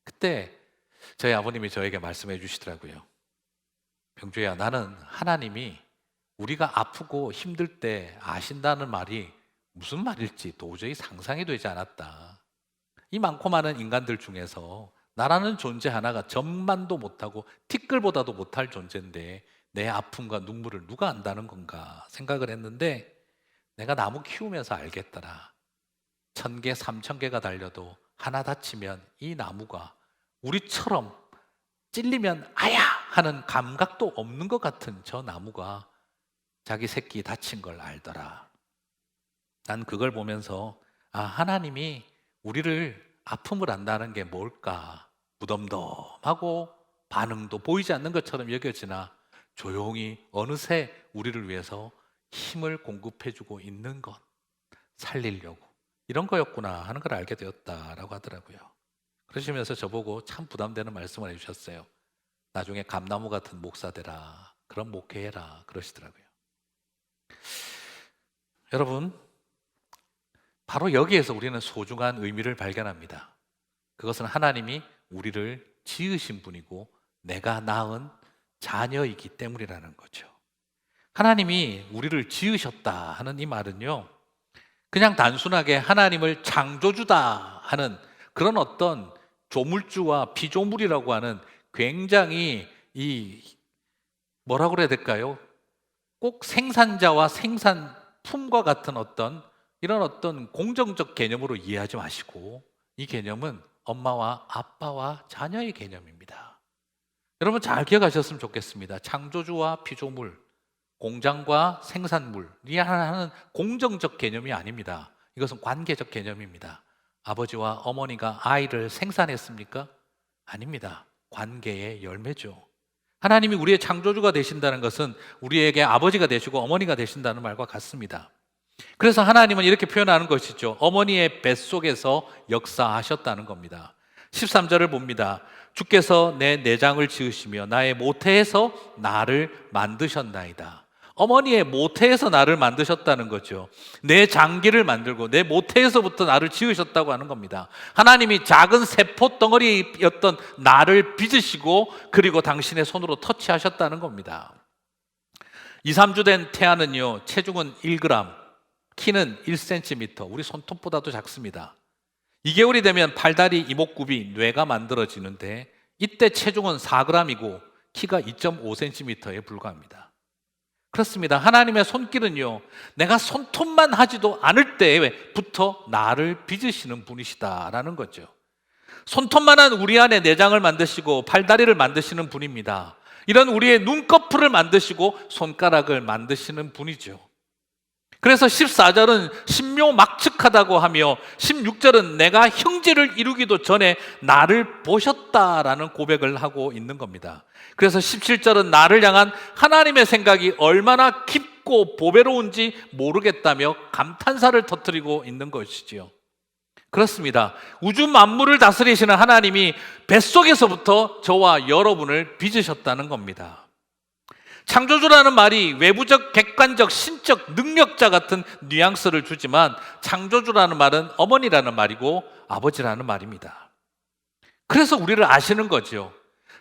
그때 저희 아버님이 저에게 말씀해 주시더라고요. 병주야, 나는 하나님이 우리가 아프고 힘들 때 아신다는 말이 무슨 말일지 도저히 상상이 되지 않았다. 이 많고 많은 인간들 중에서 나라는 존재 하나가 전만도 못하고 티끌보다도 못할 존재인데 내 아픔과 눈물을 누가 안다는 건가 생각을 했는데 내가 나무 키우면서 알겠더라. 1,000개, 3,000개가 달려도 하나 다치면 이 나무가 우리처럼 찔리면 아야 하는 감각도 없는 것 같은 저 나무가 자기 새끼 다친 걸 알더라. 난 그걸 보면서 아, 하나님이 우리를 아픔을 안다는 게 뭘까? 무덤덤하고 반응도 보이지 않는 것처럼 여겨지나 조용히 어느새 우리를 위해서 힘을 공급해주고 있는 것, 살리려고 이런 거였구나 하는 걸 알게 되었다라고 하더라고요. 그러시면서 저보고 참 부담되는 말씀을 해주셨어요. 나중에 감나무 같은 목사 되라, 그런 목회해라 그러시더라고요. 여러분, 바로 여기에서 우리는 소중한 의미를 발견합니다. 그것은 하나님이 우리를 지으신 분이고 내가 낳은 자녀이기 때문이라는 거죠. 하나님이 우리를 지으셨다 하는 이 말은요, 그냥 단순하게 하나님을 창조주다 하는 그런 어떤 조물주와 피조물이라고 하는 굉장히 뭐라고 그래야 될까요? 꼭 생산자와 생산품과 같은 이런 어떤 공정적 개념으로 이해하지 마시고 이 개념은 엄마와 아빠와 자녀의 개념입니다. 여러분 잘 기억하셨으면 좋겠습니다. 창조주와 피조물, 공장과 생산물이 하나는 공정적 개념이 아닙니다. 이것은 관계적 개념입니다. 아버지와 어머니가 아이를 생산했습니까? 아닙니다. 관계의 열매죠. 하나님이 우리의 창조주가 되신다는 것은 우리에게 아버지가 되시고 어머니가 되신다는 말과 같습니다. 그래서 하나님은 이렇게 표현하는 것이죠. 어머니의 뱃속에서 역사하셨다는 겁니다. 13절을 봅니다. 주께서 내 내장을 지으시며 나의 모태에서 나를 만드셨나이다. 어머니의 모태에서 나를 만드셨다는 거죠. 내 장기를 만들고 내 모태에서부터 나를 지으셨다고 하는 겁니다. 하나님이 작은 세포 덩어리였던 나를 빚으시고 그리고 당신의 손으로 터치하셨다는 겁니다. 2, 3주 된 태아는요, 체중은 1g, 키는 1cm, 우리 손톱보다도 작습니다. 2개월이 되면 팔다리, 이목구비, 뇌가 만들어지는데 이때 체중은 4g이고 키가 2.5cm에 불과합니다. 그렇습니다. 하나님의 손길은요, 내가 손톱만 하지도 않을 때부터 나를 빚으시는 분이시다라는 거죠. 손톱만한 우리 안에 내장을 만드시고 팔다리를 만드시는 분입니다. 이런 우리의 눈꺼풀을 만드시고 손가락을 만드시는 분이죠. 그래서 14절은 신묘막측하다고 하며 16절은 내가 형제를 이루기도 전에 나를 보셨다라는 고백을 하고 있는 겁니다. 그래서 17절은 나를 향한 하나님의 생각이 얼마나 깊고 보배로운지 모르겠다며 감탄사를 터뜨리고 있는 것이지요. 그렇습니다. 우주 만물을 다스리시는 하나님이 뱃속에서부터 저와 여러분을 빚으셨다는 겁니다. 창조주라는 말이 외부적, 객관적, 신적, 능력자 같은 뉘앙스를 주지만 창조주라는 말은 어머니라는 말이고 아버지라는 말입니다. 그래서 우리를 아시는 거죠.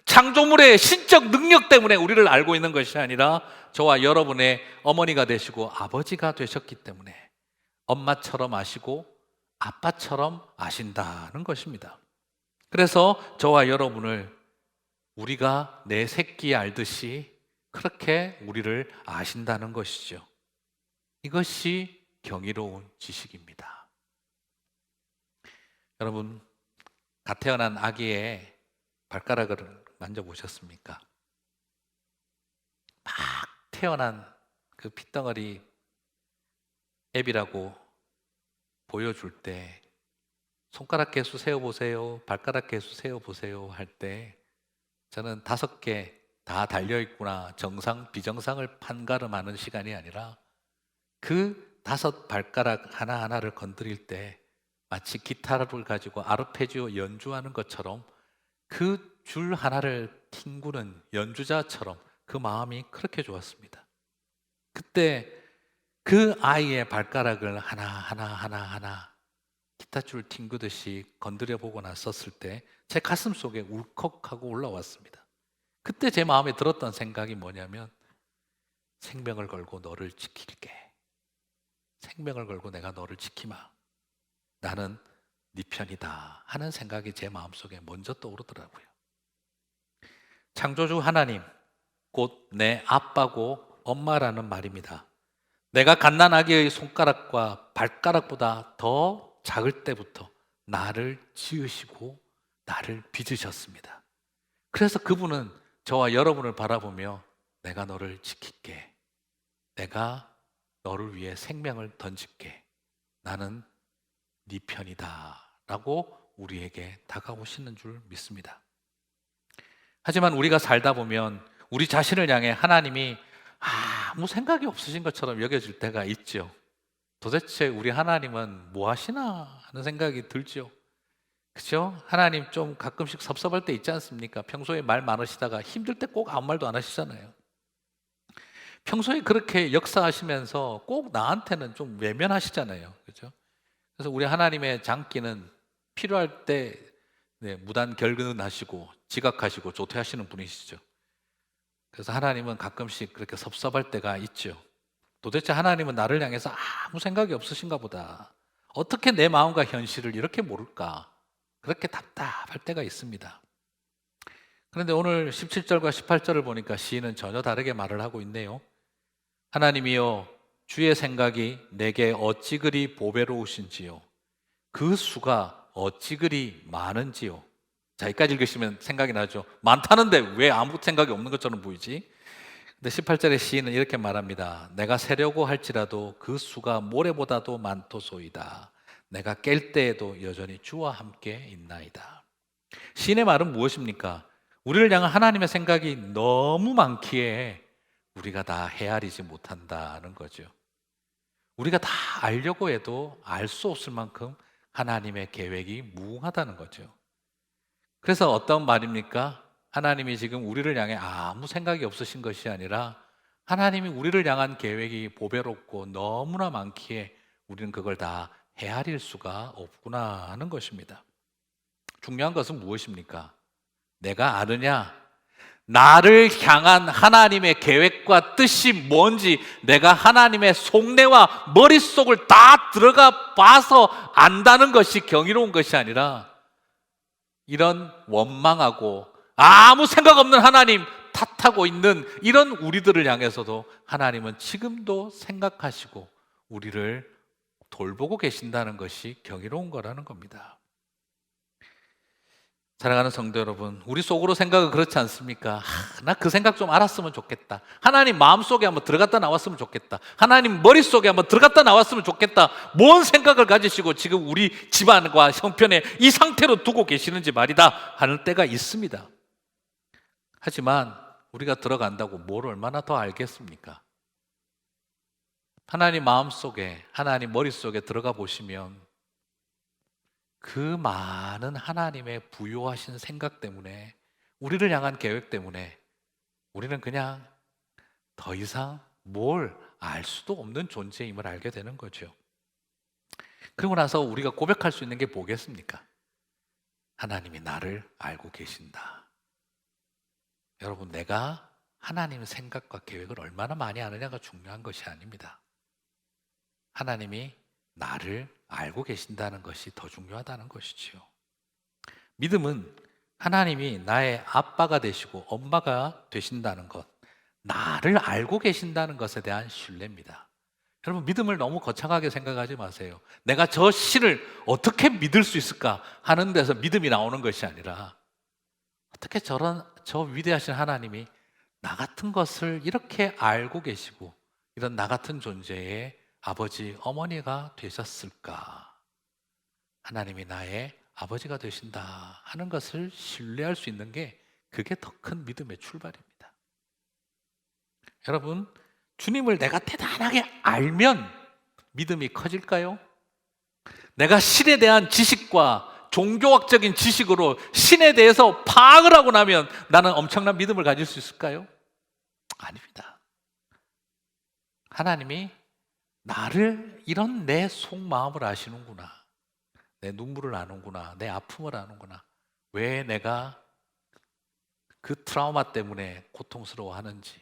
창조물의 신적 능력 때문에 우리를 알고 있는 것이 아니라 저와 여러분의 어머니가 되시고 아버지가 되셨기 때문에 엄마처럼 아시고 아빠처럼 아신다는 것입니다. 그래서 저와 여러분을 우리가 내 새끼 알듯이 그렇게 우리를 아신다는 것이죠. 이것이 경이로운 지식입니다. 여러분, 갓 태어난 아기의 발가락을 만져보셨습니까? 막 태어난 그 핏덩어리 앱이라고 보여줄 때 손가락 개수 세어보세요, 발가락 개수 세어보세요 할 때 저는 5개 다 달려있구나, 정상, 비정상을 판가름하는 시간이 아니라 그 5 발가락 하나하나를 건드릴 때 마치 기타를 가지고 아르페지오 연주하는 것처럼 그 줄 하나를 튕구는 연주자처럼 그 마음이 그렇게 좋았습니다. 그때 그 아이의 발가락을 하나하나 기타줄 튕구듯이 건드려 보고 났었을 때 제 가슴 속에 울컥하고 올라왔습니다. 그때 제 마음에 들었던 생각이 뭐냐면 생명을 걸고 너를 지킬게. 생명을 걸고 내가 너를 지키마. 나는 네 편이다 하는 생각이 제 마음속에 먼저 떠오르더라고요. 창조주 하나님, 곧 내 아빠고 엄마라는 말입니다. 내가 갓난아기의 손가락과 발가락보다 더 작을 때부터 나를 지으시고 나를 빚으셨습니다. 그래서 그분은 저와 여러분을 바라보며 내가 너를 지킬게. 내가 너를 위해 생명을 던질게. 나는 네 편이다 라고 우리에게 다가오시는 줄 믿습니다. 하지만 우리가 살다 보면 우리 자신을 향해 하나님이 아무 생각이 없으신 것처럼 여겨질 때가 있죠. 도대체 우리 하나님은 뭐 하시나 하는 생각이 들죠. 그죠? 하나님 좀 가끔씩 섭섭할 때 있지 않습니까? 평소에 말 많으시다가 힘들 때 꼭 아무 말도 안 하시잖아요. 평소에 그렇게 역사하시면서 꼭 나한테는 좀 외면하시잖아요. 그죠? 그래서 우리 하나님의 장기는 필요할 때 무단 결근하시고 지각하시고 조퇴하시는 분이시죠. 그래서 하나님은 가끔씩 그렇게 섭섭할 때가 있죠. 도대체 하나님은 나를 향해서 아무 생각이 없으신가 보다. 어떻게 내 마음과 현실을 이렇게 모를까? 그렇게 답답할 때가 있습니다. 그런데 오늘 17절과 18절을 보니까 시인은 전혀 다르게 말을 하고 있네요. 하나님이여, 주의 생각이 내게 어찌 그리 보배로우신지요. 그 수가 어찌 그리 많은지요. 자, 여기까지 읽으시면 생각이 나죠. 많다는데 왜 아무 생각이 없는 것처럼 보이지? 근데 18절의 시인은 이렇게 말합니다. 내가 세려고 할지라도 그 수가 모래보다도 많도소이다. 내가 깰 때에도 여전히 주와 함께 있나이다. 시인의 말은 무엇입니까? 우리를 향한 하나님의 생각이 너무 많기에 우리가 다 헤아리지 못한다는 거죠. 우리가 다 알려고 해도 알 수 없을 만큼 하나님의 계획이 무궁하다는 거죠. 그래서 어떤 말입니까? 하나님이 지금 우리를 향해 아무 생각이 없으신 것이 아니라 하나님이 우리를 향한 계획이 보배롭고 너무나 많기에 우리는 그걸 다 헤아릴 수가 없구나 하는 것입니다. 중요한 것은 무엇입니까? 내가 아느냐? 나를 향한 하나님의 계획과 뜻이 뭔지 내가 하나님의 속내와 머릿속을 다 들어가 봐서 안다는 것이 경이로운 것이 아니라 이런 원망하고 아무 생각 없는 하나님 탓하고 있는 이런 우리들을 향해서도 하나님은 지금도 생각하시고 우리를 돌보고 계신다는 것이 경이로운 거라는 겁니다. 사랑하는 성도 여러분, 우리 속으로 생각은 그렇지 않습니까? 나 그 생각 좀 알았으면 좋겠다. 하나님 마음속에 한번 들어갔다 나왔으면 좋겠다. 하나님 머릿속에 한번 들어갔다 나왔으면 좋겠다. 뭔 생각을 가지시고 지금 우리 집안과 형편에 이 상태로 두고 계시는지 말이다 하는 때가 있습니다. 하지만 우리가 들어간다고 뭘 얼마나 더 알겠습니까? 하나님 마음속에, 하나님 머릿속에 들어가 보시면 그 많은 하나님의 부요하신 생각 때문에, 우리를 향한 계획 때문에 우리는 그냥 더 이상 뭘 알 수도 없는 존재임을 알게 되는 거죠. 그러고 나서 우리가 고백할 수 있는 게 뭐겠습니까? 하나님이 나를 알고 계신다. 여러분, 내가 하나님의 생각과 계획을 얼마나 많이 아느냐가 중요한 것이 아닙니다. 하나님이 나를 알고 계신다는 것이 더 중요하다는 것이지요. 믿음은 하나님이 나의 아빠가 되시고 엄마가 되신다는 것, 나를 알고 계신다는 것에 대한 신뢰입니다. 여러분, 믿음을 너무 거창하게 생각하지 마세요. 내가 저 신을 어떻게 믿을 수 있을까 하는 데서 믿음이 나오는 것이 아니라, 어떻게 저 위대하신 하나님이 나 같은 것을 이렇게 알고 계시고 이런 나 같은 존재의 아버지, 어머니가 되셨을까? 하나님이 나의 아버지가 되신다 하는 것을 신뢰할 수 있는 게, 그게 더 큰 믿음의 출발입니다. 여러분, 주님을 내가 대단하게 알면 믿음이 커질까요? 내가 신에 대한 지식과 종교학적인 지식으로 신에 대해서 파악을 하고 나면 나는 엄청난 믿음을 가질 수 있을까요? 아닙니다. 하나님이 나를, 이런 내 속마음을 아시는구나, 내 눈물을 아는구나, 내 아픔을 아는구나, 왜 내가 그 트라우마 때문에 고통스러워하는지,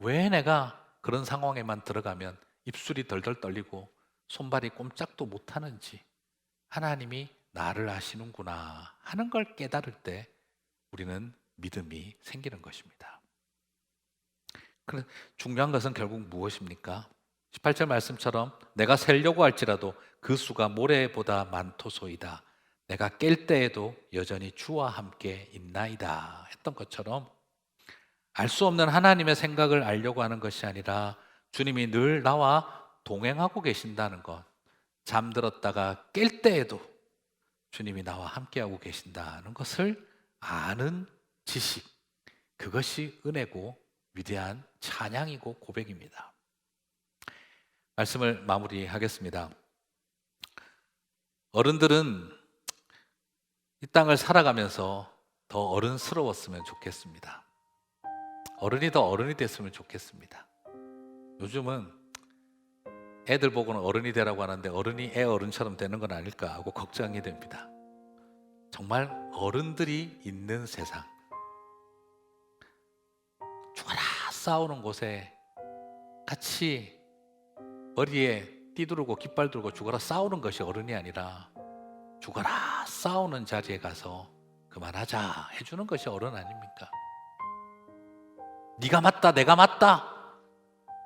왜 내가 그런 상황에만 들어가면 입술이 덜덜 떨리고 손발이 꼼짝도 못하는지 하나님이 나를 아시는구나 하는 걸 깨달을 때 우리는 믿음이 생기는 것입니다. 그런데 중요한 것은 결국 무엇입니까? 18절 말씀처럼 내가 셀려고 할지라도 그 수가 모래보다 많도소이다. 내가 깰 때에도 여전히 주와 함께 있나이다 했던 것처럼, 알 수 없는 하나님의 생각을 알려고 하는 것이 아니라 주님이 늘 나와 동행하고 계신다는 것, 잠들었다가 깰 때에도 주님이 나와 함께하고 계신다는 것을 아는 지식, 그것이 은혜고 위대한 찬양이고 고백입니다. 말씀을 마무리하겠습니다. 어른들은 이 땅을 살아가면서 더 어른스러웠으면 좋겠습니다. 어른이 더 어른이 됐으면 좋겠습니다. 요즘은 애들 보고는 어른이 되라고 하는데 어른이 애 어른처럼 되는 건 아닐까 하고 걱정이 됩니다. 정말 어른들이 있는 세상, 죽어라 싸우는 곳에 같이 머리에 띠두르고 깃발 들고 죽어라 싸우는 것이 어른이 아니라, 죽어라 싸우는 자리에 가서 그만하자 해주는 것이 어른 아닙니까? 네가 맞다 내가 맞다,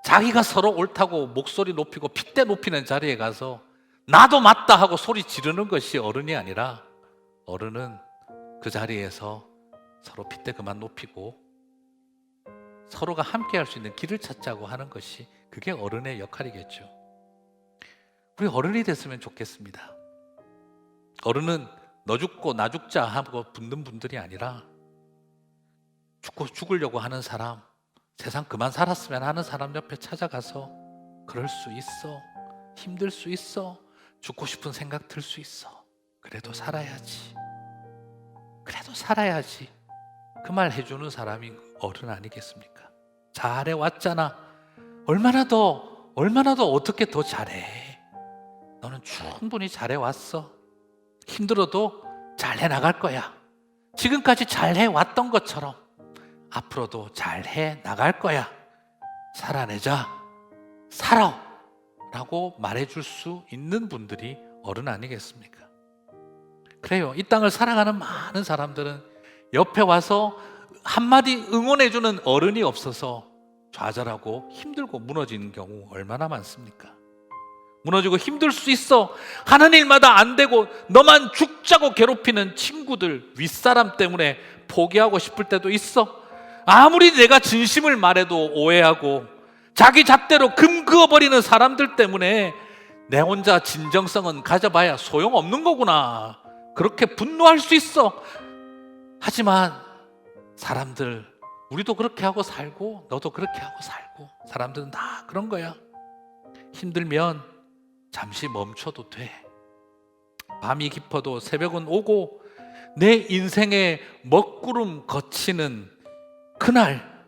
자기가 서로 옳다고 목소리 높이고 핏대 높이는 자리에 가서 나도 맞다 하고 소리 지르는 것이 어른이 아니라, 어른은 그 자리에서 서로 핏대 그만 높이고 서로가 함께 할 수 있는 길을 찾자고 하는 것이, 그게 어른의 역할이겠죠. 우리 어른이 됐으면 좋겠습니다. 어른은 너 죽고 나 죽자 하고 붙는 분들이 아니라, 죽으려고 하는 사람, 세상 그만 살았으면 하는 사람 옆에 찾아가서 그럴 수 있어, 힘들 수 있어, 죽고 싶은 생각 들 수 있어, 그래도 살아야지, 그래도 살아야지, 그 말 해주는 사람이 어른 아니겠습니까? 잘해왔잖아, 얼마나 더 어떻게 더 잘해, 너는 충분히 잘해왔어, 힘들어도 잘해나갈 거야, 지금까지 잘해왔던 것처럼 앞으로도 잘해 나갈 거야, 살아내자, 살아 라고 말해줄 수 있는 분들이 어른 아니겠습니까? 그래요, 이 땅을 살아가는 많은 사람들은 옆에 와서 한마디 응원해주는 어른이 없어서 좌절하고 힘들고 무너지는 경우 얼마나 많습니까? 무너지고 힘들 수 있어. 하는 일마다 안 되고 너만 죽자고 괴롭히는 친구들, 윗사람 때문에 포기하고 싶을 때도 있어. 아무리 내가 진심을 말해도 오해하고 자기 잣대로 금 그어버리는 사람들 때문에 내 혼자 진정성은 가져봐야 소용없는 거구나, 그렇게 분노할 수 있어. 하지만 사람들, 우리도 그렇게 하고 살고 너도 그렇게 하고 살고 사람들은 다 그런 거야. 힘들면 잠시 멈춰도 돼. 밤이 깊어도 새벽은 오고 내 인생의 먹구름 거치는 그날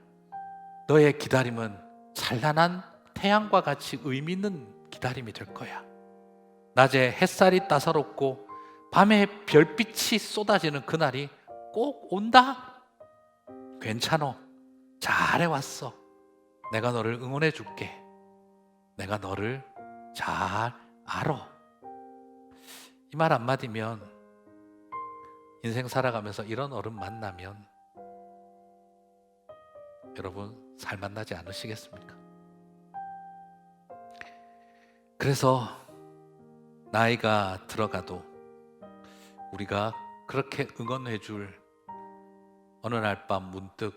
너의 기다림은 찬란한 태양과 같이 의미 있는 기다림이 될 거야. 낮에 햇살이 따사롭고 밤에 별빛이 쏟아지는 그날이 꼭 온다. 괜찮어. 잘해왔어. 내가 너를 응원해 줄게. 내가 너를 잘 알아. 이 말 한마디면, 인생 살아가면서 이런 어른 만나면 여러분 살 만나지 않으시겠습니까? 그래서 나이가 들어가도 우리가 그렇게 응원해 줄 어느 날 밤 문득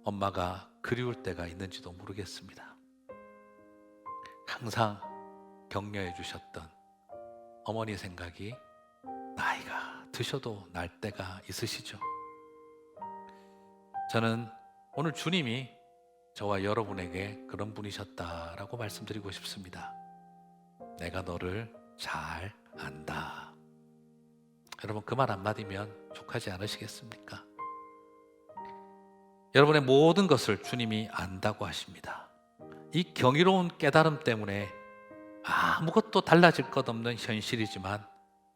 엄마가 그리울 때가 있는지도 모르겠습니다. 항상 격려해 주셨던 어머니 생각이 나이가 드셔도 날 때가 있으시죠? 저는 오늘 주님이 저와 여러분에게 그런 분이셨다라고 말씀드리고 싶습니다. 내가 너를 잘 안다. 여러분 그 말 한마디면 족하지 않으시겠습니까? 여러분의 모든 것을 주님이 안다고 하십니다. 이 경이로운 깨달음 때문에 아무것도 달라질 것 없는 현실이지만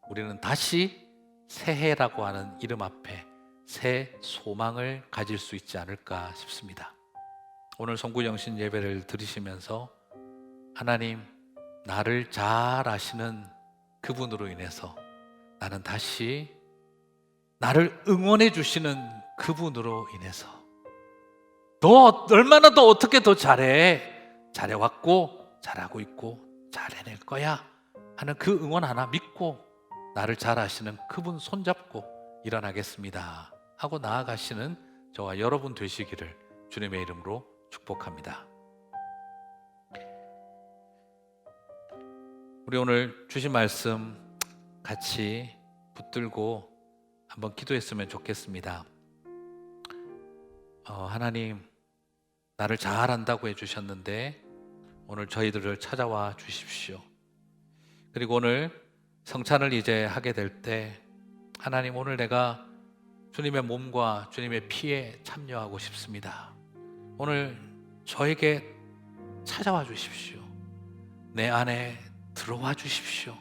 우리는 다시 새해라고 하는 이름 앞에 새 소망을 가질 수 있지 않을까 싶습니다. 오늘 송구영신 예배를 들으시면서 하나님, 나를 잘 아시는 그분으로 인해서 나는 다시 나를 응원해 주시는 그분으로 인해서 너 얼마나 더 어떻게 더 잘해왔고 잘하고 있고 잘해낼 거야 하는 그 응원 하나 믿고 나를 잘 아시는 그분 손잡고 일어나겠습니다 하고 나아가시는 저와 여러분 되시기를 주님의 이름으로 축복합니다. 우리 오늘 주신 말씀 같이 붙들고 한번 기도했으면 좋겠습니다. 하나님, 나를 잘 안다고 해주셨는데 오늘 저희들을 찾아와 주십시오. 그리고 오늘 성찬을 이제 하게 될 때 하나님, 오늘 내가 주님의 몸과 주님의 피에 참여하고 싶습니다. 오늘 저에게 찾아와 주십시오. 내 안에 들어와 주십시오.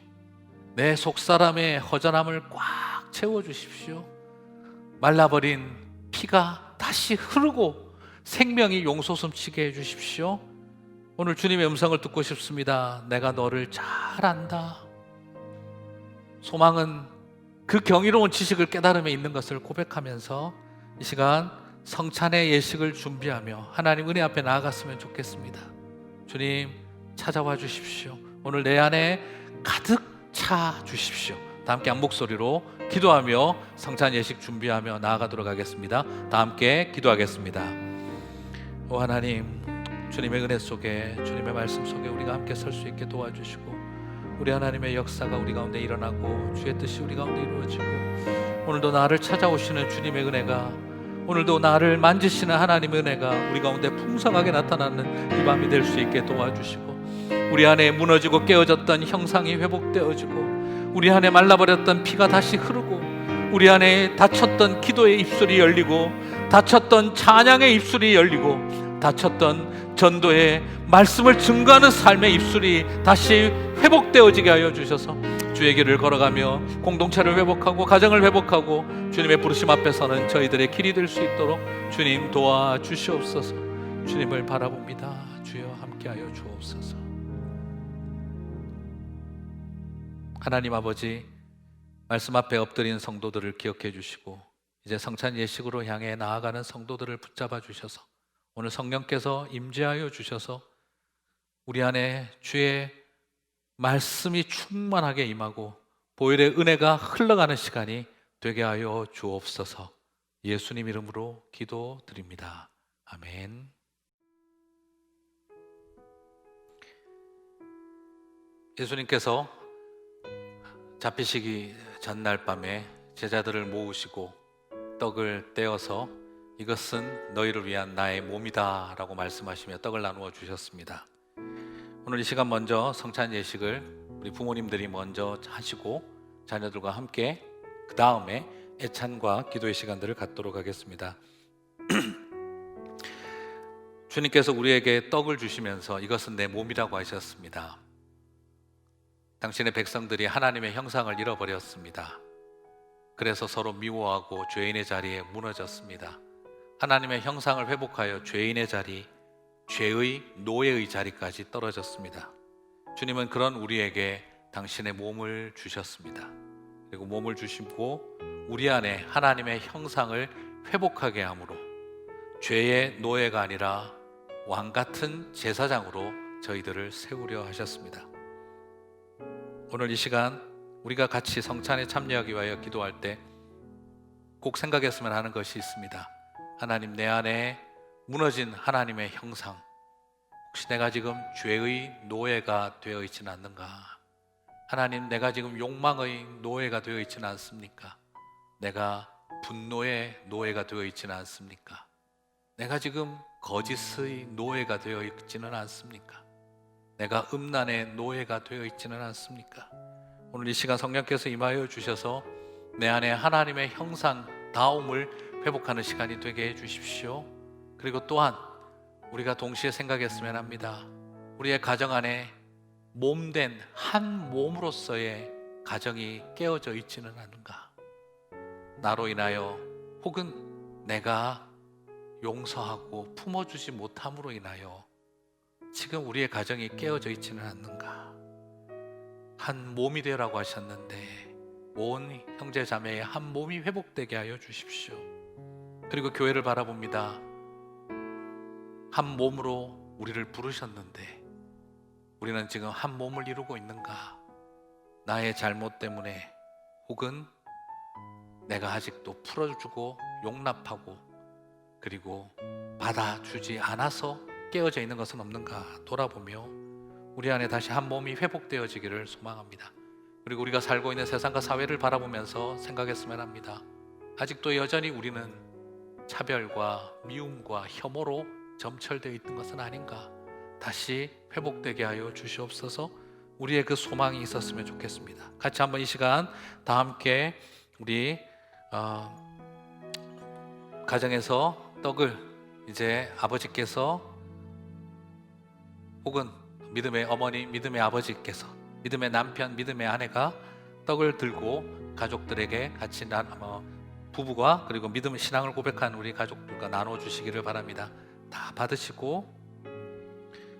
내 속사람의 허전함을 꽉 채워 주십시오. 말라버린 피가 다시 흐르고 생명이 용솟음치게 해주십시오. 오늘 주님의 음성을 듣고 싶습니다. 내가 너를 잘 안다. 소망은 그 경이로운 지식을 깨달음에 있는 것을 고백하면서 이 시간 성찬의 예식을 준비하며 하나님 은혜 앞에 나아갔으면 좋겠습니다. 주님, 찾아와 주십시오. 오늘 내 안에 가득 차 주십시오. 다 함께 한 목소리로 기도하며 성찬 예식 준비하며 나아가도록 하겠습니다. 다 함께 기도하겠습니다. 오 하나님, 주님의 은혜 속에, 주님의 말씀 속에 우리가 함께 설 수 있게 도와주시고 우리 하나님의 역사가 우리 가운데 일어나고 주의 뜻이 우리 가운데 이루어지고 오늘도 나를 찾아오시는 주님의 은혜가, 오늘도 나를 만지시는 하나님의 은혜가 우리 가운데 풍성하게 나타나는 이 밤이 될 수 있게 도와주시고 우리 안에 무너지고 깨어졌던 형상이 회복되어지고 우리 안에 말라버렸던 피가 다시 흐르고 우리 안에 닫혔던 기도의 입술이 열리고 닫혔던 찬양의 입술이 열리고 닫혔던 전도의 말씀을 증거하는 삶의 입술이 다시 회복되어지게 하여 주셔서 주의 길을 걸어가며 공동체를 회복하고 가정을 회복하고 주님의 부르심 앞에 서는 저희들의 길이 될 수 있도록 주님 도와주시옵소서. 주님을 바라봅니다. 주여 함께하여 주옵소서. 하나님 아버지, 말씀 앞에 엎드린 성도들을 기억해 주시고 이제 성찬 예식으로 향해 나아가는 성도들을 붙잡아 주셔서 오늘 성령께서 임재하여 주셔서 우리 안에 주의 말씀이 충만하게 임하고 보혈의 은혜가 흘러가는 시간이 되게 하여 주옵소서. 예수님 이름으로 기도드립니다. 아멘. 예수님께서 잡히시기 전날 밤에 제자들을 모으시고 떡을 떼어서 이것은 너희를 위한 나의 몸이다 라고 말씀하시며 떡을 나누어 주셨습니다. 오늘 이 시간 먼저 성찬 예식을 우리 부모님들이 먼저 하시고 자녀들과 함께 그 다음에 애찬과 기도의 시간들을 갖도록 하겠습니다. 주님께서 우리에게 떡을 주시면서 이것은 내 몸이라고 하셨습니다. 당신의 백성들이 하나님의 형상을 잃어버렸습니다. 그래서 서로 미워하고 죄인의 자리에 무너졌습니다. 하나님의 형상을 회복하여 죄인의 자리, 죄의 노예의 자리까지 떨어졌습니다. 주님은 그런 우리에게 당신의 몸을 주셨습니다. 그리고 몸을 주시고 우리 안에 하나님의 형상을 회복하게 함으로 죄의 노예가 아니라 왕 같은 제사장으로 저희들을 세우려 하셨습니다. 오늘 이 시간 우리가 같이 성찬에 참여하기 위하여 기도할 때 꼭 생각했으면 하는 것이 있습니다. 하나님, 내 안에 무너진 하나님의 형상, 혹시 내가 지금 죄의 노예가 되어 있지는 않는가? 하나님, 내가 지금 욕망의 노예가 되어 있지는 않습니까? 내가 분노의 노예가 되어 있지는 않습니까? 내가 지금 거짓의 노예가 되어 있지는 않습니까? 내가 음란의 노예가 되어 있지는 않습니까? 오늘 이 시간 성령께서 임하여 주셔서 내 안에 하나님의 형상다움을 회복하는 시간이 되게 해주십시오. 그리고 또한 우리가 동시에 생각했으면 합니다. 우리의 가정 안에 몸된 한 몸으로서의 가정이 깨어져 있지는 않은가? 나로 인하여 혹은 내가 용서하고 품어주지 못함으로 인하여 지금 우리의 가정이 깨어져 있지는 않는가? 한 몸이 되라고 하셨는데 온 형제 자매의 한 몸이 회복되게 하여 주십시오. 그리고 교회를 바라봅니다. 한 몸으로 우리를 부르셨는데 우리는 지금 한 몸을 이루고 있는가? 나의 잘못 때문에 혹은 내가 아직도 풀어주고 용납하고 그리고 받아주지 않아서 깨어져 있는 것은 없는가 돌아보며 우리 안에 다시 한 몸이 회복되어지기를 소망합니다. 그리고 우리가 살고 있는 세상과 사회를 바라보면서 생각했으면 합니다. 아직도 여전히 우리는 차별과 미움과 혐오로 점철되어 있는 것은 아닌가? 다시 회복되게 하여 주시옵소서. 우리의 그 소망이 있었으면 좋겠습니다. 같이 한번 이 시간 다 함께 우리 가정에서 떡을 이제 아버지께서 혹은 믿음의 어머니, 믿음의 아버지께서, 믿음의 남편, 믿음의 아내가 떡을 들고 가족들에게 같이 부부가 그리고 믿음의 신앙을 고백한 우리 가족들과 나눠주시기를 바랍니다. 다 받으시고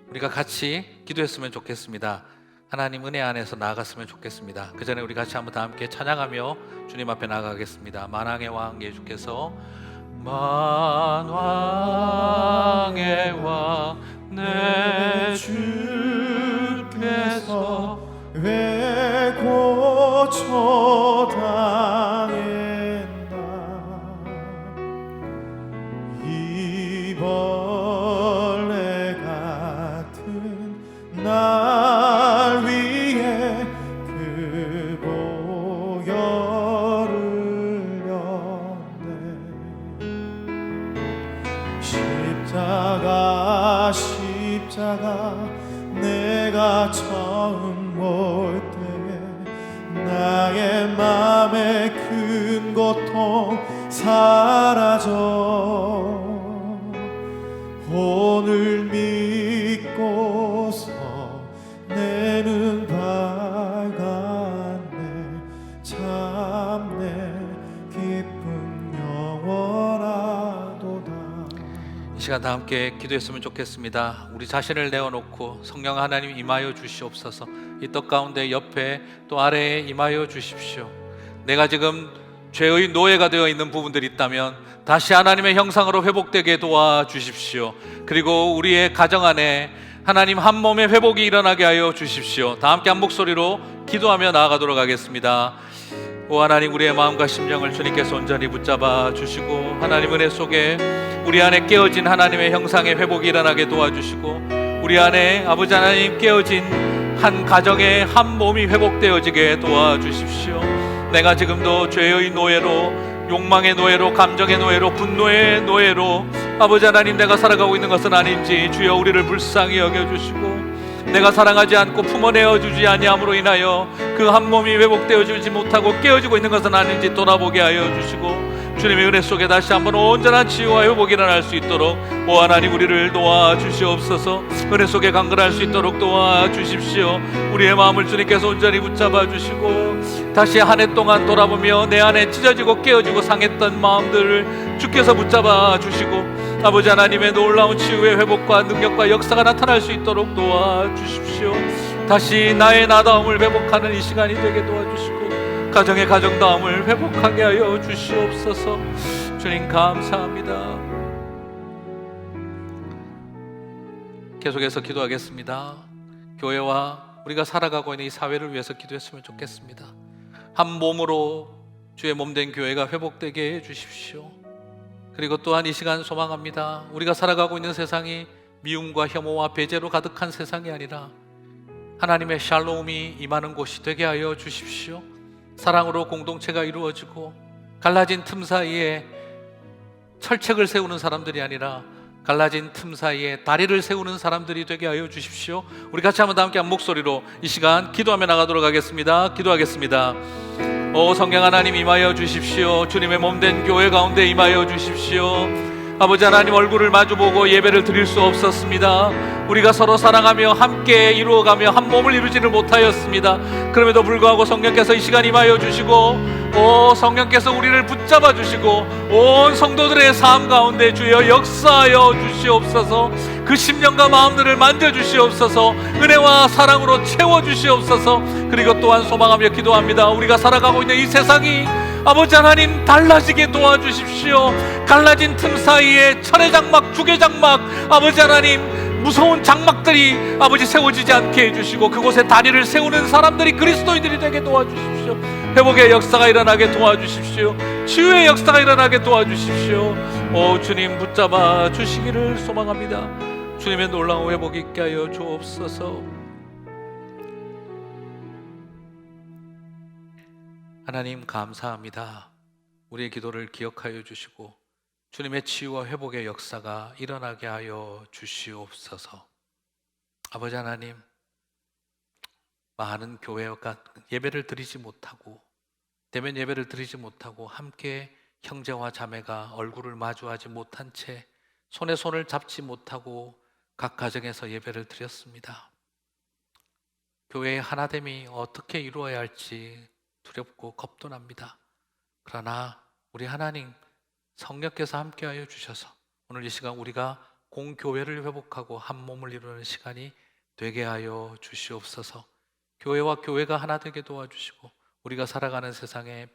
우리가 같이 기도했으면 좋겠습니다. 하나님 은혜 안에서 나아갔으면 좋겠습니다. 그 전에 우리 같이 한번 다 함께 찬양하며 주님 앞에 나아가겠습니다. 만왕의 왕 예수께서 만왕의 왕 내 주께서 왜 고초당했나 이 벌레 같은 날 위해 그 보혈을 흘렸네. 십자가 내가 처음 볼 때에 나의 맘에 큰 고통 사라져 오늘 믿고서 내 눈 밝았네. 참 내 기쁨 영원하도다. 이 시간 다 함께 기도했으면 좋겠습니다. 우리 자신을 내어놓고 성령 하나님 임하여 주시옵소서. 이 떡 가운데 옆에 또 아래에 임하여 주십시오. 내가 지금 죄의 노예가 되어 있는 부분들이 있다면 다시 하나님의 형상으로 회복되게 도와주십시오. 그리고 우리의 가정 안에 하나님 한 몸의 회복이 일어나게 하여 주십시오. 다 함께 한 목소리로 기도하며 나아가도록 하겠습니다. 오 하나님, 우리의 마음과 심령을 주님께서 온전히 붙잡아 주시고 하나님 은혜 속에 우리 안에 깨어진 하나님의 형상의 회복이 일어나게 도와주시고 우리 안에 아버지 하나님 깨어진 한 가정의 한 몸이 회복되어지게 도와주십시오. 내가 지금도 죄의 노예로, 욕망의 노예로, 감정의 노예로, 분노의 노예로 아버지 하나님 내가 살아가고 있는 것은 아닌지 주여 우리를 불쌍히 여겨주시고 내가 사랑하지 않고 품어내어 주지 아니함으로 인하여 그 한 몸이 회복되어지지 못하고 깨어지고 있는 것은 아닌지 돌아보게 하여 주시고 주님의 은혜 속에 다시 한번 온전한 치유와 회복이 일어날 수 있도록 오 하나님 우리를 도와주시옵소서. 은혜 속에 강건할 수 있도록 도와주십시오. 우리의 마음을 주님께서 온전히 붙잡아 주시고 다시 한 해 동안 돌아보며 내 안에 찢어지고 깨어지고 상했던 마음들을 주께서 붙잡아 주시고 아버지 하나님의 놀라운 치유의 회복과 능력과 역사가 나타날 수 있도록 도와주십시오. 다시 나의 나다움을 회복하는 이 시간이 되게 도와주시고 가정의 가정다움을 회복하게 하여 주시옵소서. 주님 감사합니다. 계속해서 기도하겠습니다. 교회와 우리가 살아가고 있는 이 사회를 위해서 기도했으면 좋겠습니다. 한 몸으로 주의 몸된 교회가 회복되게 해 주십시오. 그리고 또한 이 시간 소망합니다. 우리가 살아가고 있는 세상이 미움과 혐오와 배제로 가득한 세상이 아니라 하나님의 샬롬이 임하는 곳이 되게 하여 주십시오. 사랑으로 공동체가 이루어지고 갈라진 틈 사이에 철책을 세우는 사람들이 아니라 갈라진 틈 사이에 다리를 세우는 사람들이 되게 하여 주십시오. 우리 같이 한번 다 함께 한 목소리로 이 시간 기도하며 나가도록 하겠습니다. 기도하겠습니다. 오 성령 하나님 임하여 주십시오. 주님의 몸된 교회 가운데 임하여 주십시오. 아버지 하나님 얼굴을 마주보고 예배를 드릴 수 없었습니다. 우리가 서로 사랑하며 함께 이루어가며 한 몸을 이루지를 못하였습니다. 그럼에도 불구하고 성령께서 이 시간 임하여 주시고 오 성령께서 우리를 붙잡아 주시고 온 성도들의 삶 가운데 주여 역사하여 주시옵소서. 그 심령과 마음들을 만져주시옵소서. 은혜와 사랑으로 채워주시옵소서. 그리고 또한 소망하며 기도합니다. 우리가 살아가고 있는 이 세상이 아버지 하나님 달라지게 도와주십시오. 갈라진 틈 사이에 철의 장막, 죽의 장막, 아버지 하나님 무서운 장막들이 아버지 세워지지 않게 해주시고 그곳에 다리를 세우는 사람들이 그리스도인들이 되게 도와주십시오. 회복의 역사가 일어나게 도와주십시오. 치유의 역사가 일어나게 도와주십시오. 오 주님 붙잡아 주시기를 소망합니다. 주님의 놀라운 회복이 있게 하여 주옵소서. 하나님 감사합니다. 우리의 기도를 기억하여 주시고 주님의 치유와 회복의 역사가 일어나게 하여 주시옵소서. 아버지 하나님, 많은 교회가 예배를 드리지 못하고 대면 예배를 드리지 못하고 함께 형제와 자매가 얼굴을 마주하지 못한 채 손에 손을 잡지 못하고 각 가정에서 예배를 드렸습니다. 교회의 하나됨이 어떻게 이루어야 할지 두렵고 겁도 납니다. 그러나 우리 하나님 성령께서 함께하여 주셔서 오늘 이 시간 우리가 공교회를 회복하고 한 몸을 이루는 시간이 되게 하여 주시옵소서. 교회와 교회가 하나 되게 도와주시고 우리가 살아가는 세상에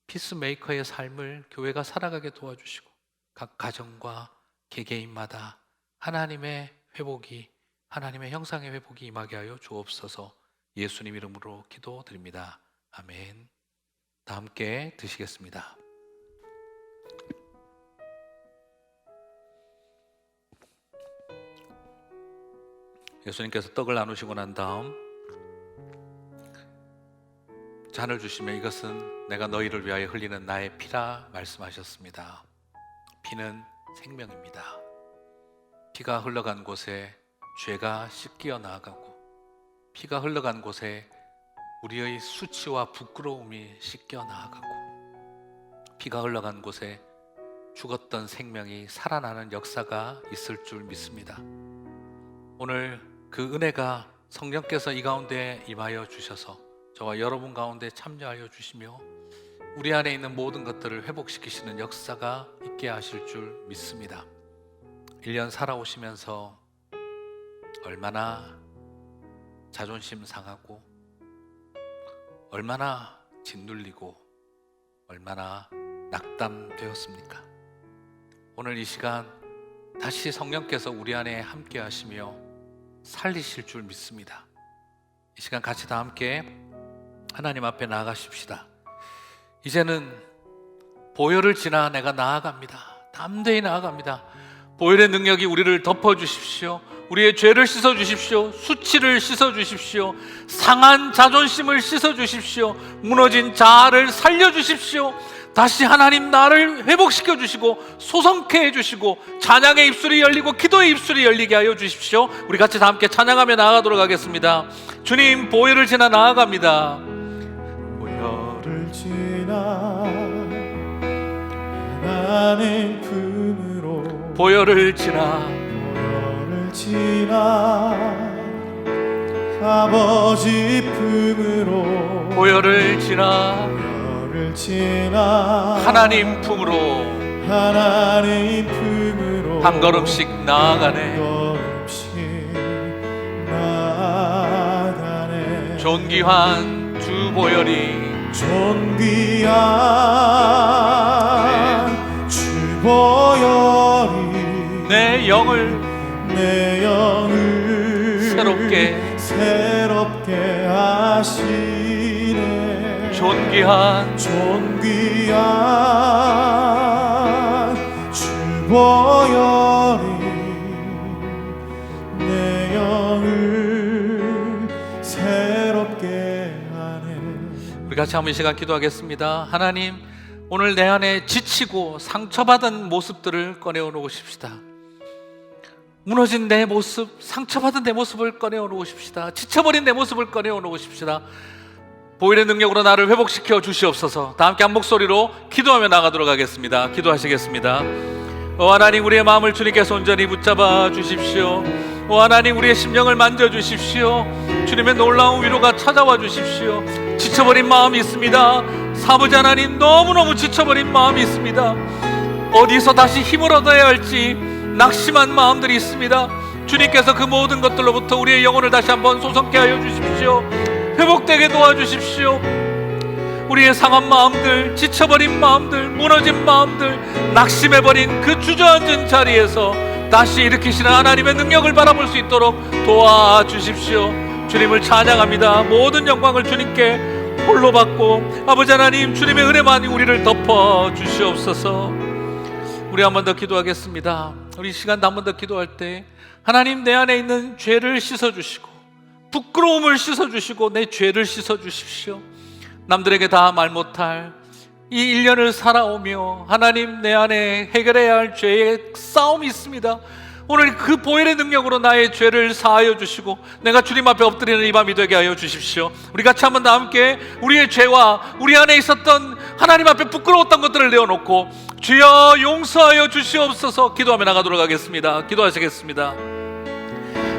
피스메이커의 삶을 교회가 살아가게 도와주시고 각 가정과 개개인마다 하나님의 회복이, 하나님의 형상의 회복이 임하게 하여 주옵소서. 예수님 이름으로 기도드립니다. 아멘. 다 함께 드시겠습니다. 예수님께서 떡을 나누시고 난 다음 잔을 주시며 이것은 내가 너희를 위하여 흘리는 나의 피라 말씀하셨습니다. 피는 생명입니다. 피가 흘러간 곳에 죄가 씻겨 나아가고 피가 흘러간 곳에 우리의 수치와 부끄러움이 씻겨 나아가고 피가 흘러간 곳에 죽었던 생명이 살아나는 역사가 있을 줄 믿습니다. 오늘 그 은혜가 성령께서 이 가운데 임하여 주셔서 저와 여러분 가운데 참여하여 주시며 우리 안에 있는 모든 것들을 회복시키시는 역사가 있게 하실 줄 믿습니다. 1년 살아오시면서 얼마나 자존심 상하고 얼마나 짓눌리고 얼마나 낙담되었습니까? 오늘 이 시간 다시 성령께서 우리 안에 함께 하시며 살리실 줄 믿습니다. 이 시간 같이 다 함께 하나님 앞에 나아가십시다. 이제는 보혈을 지나 내가 나아갑니다. 담대히 나아갑니다. 보혈의 능력이 우리를 덮어주십시오. 우리의 죄를 씻어주십시오. 수치를 씻어주십시오. 상한 자존심을 씻어주십시오. 무너진 자아를 살려주십시오. 다시 하나님 나를 회복시켜 주시고 소성케 해주시고 찬양의 입술이 열리고 기도의 입술이 열리게 하여 주십시오. 우리 같이 다 함께 찬양하며 나아가도록 하겠습니다. 주님, 보혈을 지나 나아갑니다. 보혈을 지나 하나님 품으로 보혈을 지나 아버지 품으로 보혈을 지나 하나님 품으로 한 걸음씩 나아가네. 존귀한 주 보혈이 주 보혈이 내 영을 새롭게 하시네. 존귀한 주 보혈이 내 영을 새롭게 하네. 우리 같이 한번 이 시간 기도하겠습니다. 하나님, 오늘 내 안에 지치고 상처받은 모습들을 꺼내오십시다. 무너진 내 모습, 상처받은 내 모습을 꺼내오십시다. 지쳐버린 내 모습을 꺼내오십시다. 보혈의 능력으로 나를 회복시켜 주시옵소서. 다 함께 한 목소리로 기도하며 나가도록 하겠습니다. 기도하시겠습니다. 오 하나님, 우리의 마음을 주님께서 온전히 붙잡아 주십시오. 오 하나님, 우리의 심령을 만져주십시오. 주님의 놀라운 위로가 찾아와 주십시오. 지쳐버린 마음이 있습니다. 사부자 하나님, 너무너무 지쳐버린 마음이 있습니다. 어디서 다시 힘을 얻어야 할지 낙심한 마음들이 있습니다. 주님께서 그 모든 것들로부터 우리의 영혼을 다시 한번 소성케 하여 주십시오. 회복되게 도와주십시오. 우리의 상한 마음들, 지쳐버린 마음들, 무너진 마음들, 낙심해버린 그 주저앉은 자리에서 다시 일으키시는 하나님의 능력을 바라볼 수 있도록 도와주십시오. 주님을 찬양합니다. 모든 영광을 주님께 홀로 받고 아버지 하나님, 주님의 은혜만이 우리를 덮어 주시옵소서. 우리 한 번 더 기도하겠습니다. 우리 시간도 한 번 더 기도할 때 하나님, 내 안에 있는 죄를 씻어주시고 부끄러움을 씻어주시고 내 죄를 씻어주십시오. 남들에게 다 말 못할 이 1년을 살아오며 하나님, 내 안에 해결해야 할 죄의 싸움이 있습니다. 오늘 그 보혈의 능력으로 나의 죄를 사하여 주시고 내가 주님 앞에 엎드리는 이 밤이 되게 하여 주십시오. 우리 같이 한번 다 함께 우리의 죄와 우리 안에 있었던 하나님 앞에 부끄러웠던 것들을 내어놓고 주여 용서하여 주시옵소서 기도하며 나가도록 하겠습니다. 기도하시겠습니다.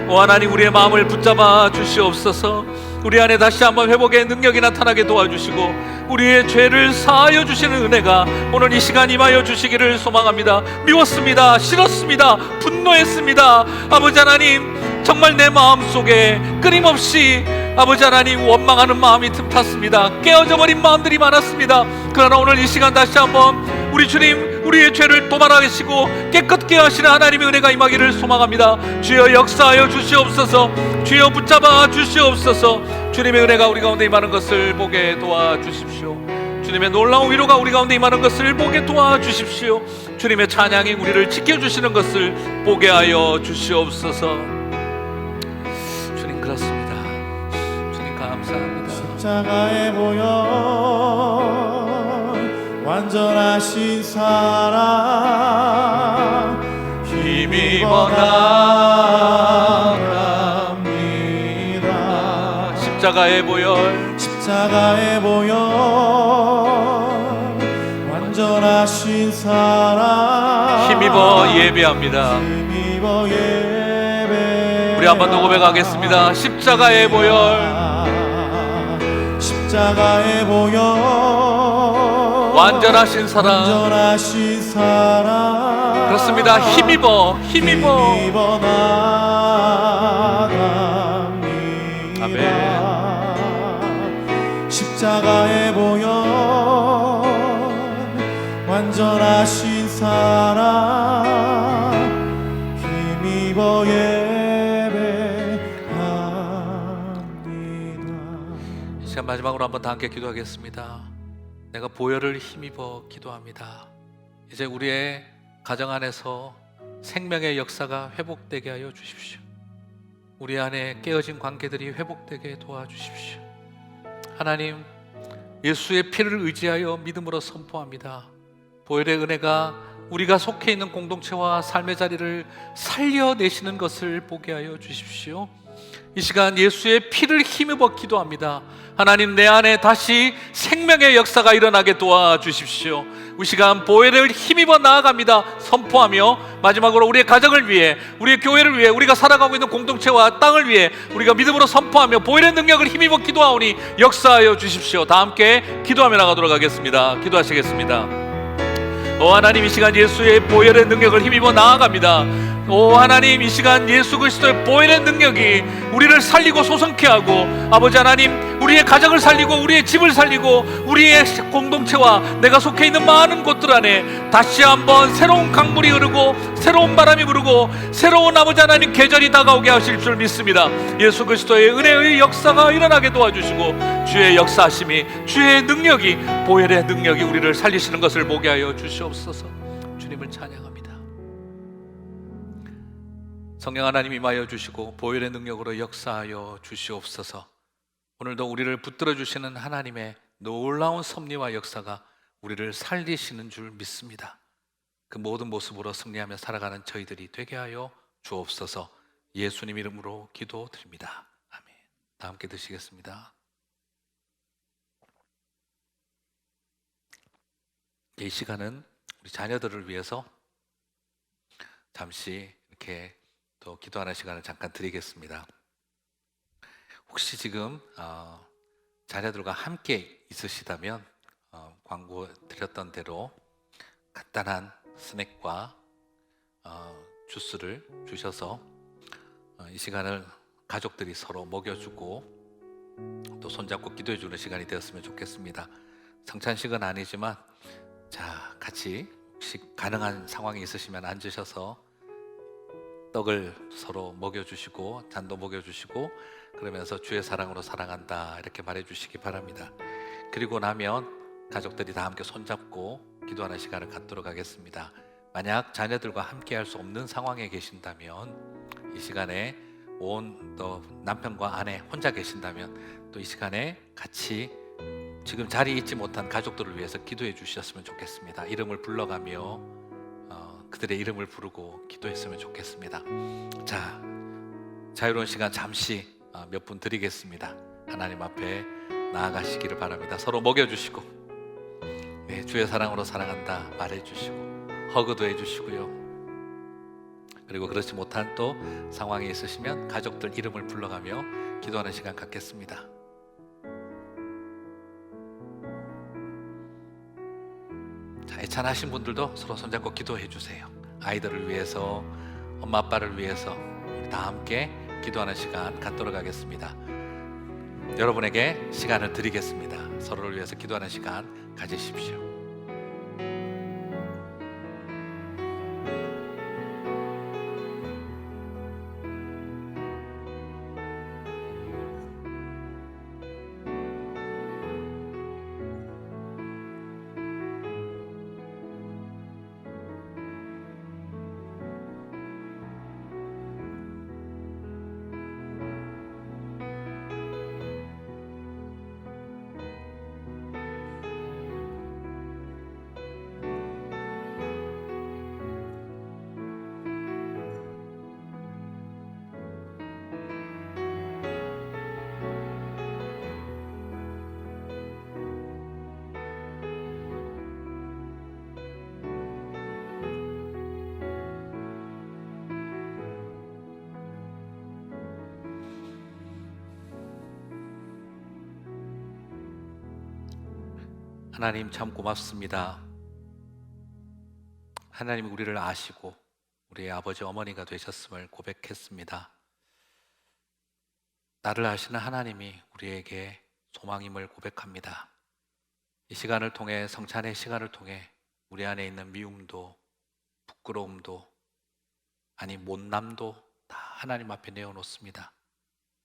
오 하나님, 우리의 마음을 붙잡아 주시옵소서. 우리 안에 다시 한번 회복의 능력이 나타나게 도와주시고 우리의 죄를 사하여 주시는 은혜가 오늘 이 시간 임하여 주시기를 소망합니다. 미웠습니다. 싫었습니다. 분노했습니다. 아버지 하나님, 정말 내 마음속에 끊임없이 아버지 하나님 원망하는 마음이 틈탔습니다. 깨어져 버린 마음들이 많았습니다. 그러나 오늘 이 시간 다시 한번 우리 주님, 우리의 죄를 도말하시고 깨끗게 하시는 하나님의 은혜가 임하기를 소망합니다. 주여 역사하여 주시옵소서. 주여 붙잡아 주시옵소서. 주님의 은혜가 우리 가운데 임하는 것을 보게 도와주십시오. 주님의 놀라운 위로가 우리 가운데 임하는 것을 보게 도와주십시오. 주님의 찬양이 우리를 지켜주시는 것을 보게 하여 주시옵소서. 주님, 그렇습니다. 주님 감사합니다. 십자가에 보여 완전하신 사랑 힘입어 나갑니다. 십자가의 보혈, 십자가에 보여 완전하신 사랑 힘입어 예배합니다. 힘입어 예배. 우리 한 번 더 고백하겠습니다. 십자가의 보혈, 십자가에 보여 완전하신 사랑. 완전하신 사랑. 그렇습니다. 힘입어 나갑니다. 아멘. 십자가에 보여 완전하신 사랑 힘입어 예배. 마지막으로 한번 다 함께 기도하겠습니다. 내가 보혈을 힘입어 기도합니다. 이제 우리의 가정 안에서 생명의 역사가 회복되게 하여 주십시오. 우리 안에 깨어진 관계들이 회복되게 도와주십시오. 하나님, 예수의 피를 의지하여 믿음으로 선포합니다. 보혈의 은혜가 우리가 속해 있는 공동체와 삶의 자리를 살려내시는 것을 보게 하여 주십시오. 이 시간 예수의 피를 힘입어 기도합니다. 하나님, 내 안에 다시 생명의 역사가 일어나게 도와주십시오. 이 시간 보혈을 힘입어 나아갑니다. 선포하며 마지막으로 우리의 가정을 위해, 우리의 교회를 위해, 우리가 살아가고 있는 공동체와 땅을 위해 우리가 믿음으로 선포하며 보혈의 능력을 힘입어 기도하오니 역사하여 주십시오. 다 함께 기도하며 나가도록 하겠습니다. 기도하시겠습니다. 오 하나님, 이 시간 예수의 보혈의 능력을 힘입어 나아갑니다. 오 하나님, 이 시간 예수 그리스도의 보혈의 능력이 우리를 살리고 소성케 하고, 아버지 하나님, 우리의 가정을 살리고 우리의 집을 살리고 우리의 공동체와 내가 속해 있는 많은 곳들 안에 다시 한번 새로운 강물이 흐르고 새로운 바람이 부르고 새로운 아버지 하나님 계절이 다가오게 하실 줄 믿습니다. 예수 그리스도의 은혜의 역사가 일어나게 도와주시고 주의 역사하심이, 주의 능력이, 보혈의 능력이 우리를 살리시는 것을 보게 하여 주시옵소서. 주님을 찬양합니다. 성령 하나님 임하여 주시고 보혈의 능력으로 역사하여 주시옵소서. 오늘도 우리를 붙들어 주시는 하나님의 놀라운 섭리와 역사가 우리를 살리시는 줄 믿습니다. 그 모든 모습으로 승리하며 살아가는 저희들이 되게 하여 주옵소서. 예수님 이름으로 기도드립니다. 아멘. 다 함께 드시겠습니다. 이 시간은 우리 자녀들을 위해서 잠시 이렇게 또 기도하는 시간을 잠깐 드리겠습니다. 혹시 지금 자녀들과 함께 있으시다면 광고 드렸던 대로 간단한 스낵과 주스를 주셔서 이 시간을 가족들이 서로 먹여주고 또 손잡고 기도해주는 시간이 되었으면 좋겠습니다. 성찬식은 아니지만 자, 같이 혹시 가능한 상황이 있으시면 앉으셔서 떡을 서로 먹여주시고 잔도 먹여주시고 그러면서 주의 사랑으로 사랑한다 이렇게 말해주시기 바랍니다. 그리고 나면 가족들이 다 함께 손잡고 기도하는 시간을 갖도록 하겠습니다. 만약 자녀들과 함께 할 수 없는 상황에 계신다면 이 시간에 또 남편과 아내 혼자 계신다면 또 이 시간에 같이 지금 자리에 있지 못한 가족들을 위해서 기도해 주셨으면 좋겠습니다. 이름을 불러가며 그들의 이름을 부르고 기도했으면 좋겠습니다. 자, 자유로운 시간 잠시 몇 분 드리겠습니다. 하나님 앞에 나아가시기를 바랍니다. 서로 먹여주시고 네, 주의 사랑으로 사랑한다 말해주시고 허그도 해주시고요. 그리고 그렇지 못한 또 상황이 있으시면 가족들 이름을 불러가며 기도하는 시간 갖겠습니다. 자, 애찬하신 분들도 서로 손잡고 기도해 주세요. 아이들을 위해서, 엄마 아빠를 위해서 다 함께 기도하는 시간 갖도록 하겠습니다. 여러분에게 시간을 드리겠습니다. 서로를 위해서 기도하는 시간 가지십시오. 하나님 참 고맙습니다. 하나님 우리를 아시고 우리의 아버지 어머니가 되셨음을 고백했습니다. 나를 아시는 하나님이 우리에게 소망임을 고백합니다. 이 시간을 통해, 성찬의 시간을 통해 우리 안에 있는 미움도 부끄러움도 아니 못남도 다 하나님 앞에 내어놓습니다.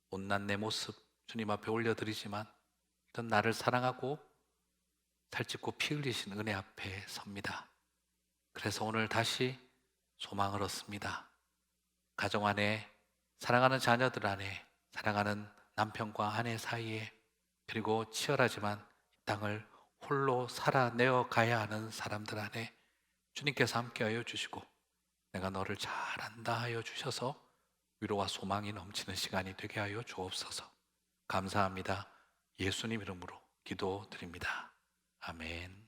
못난 내 모습 주님 앞에 올려드리지만 또 나를 사랑하고 살찌고 피 흘리신 은혜 앞에 섭니다. 그래서 오늘 다시 소망을 얻습니다. 가정 안에, 사랑하는 자녀들 안에, 사랑하는 남편과 아내 사이에, 그리고 치열하지만 이 땅을 홀로 살아내어 가야 하는 사람들 안에 주님께서 함께하여 주시고 내가 너를 잘 안다 하여 주셔서 위로와 소망이 넘치는 시간이 되게 하여 주옵소서. 감사합니다. 예수님 이름으로 기도드립니다. 아멘.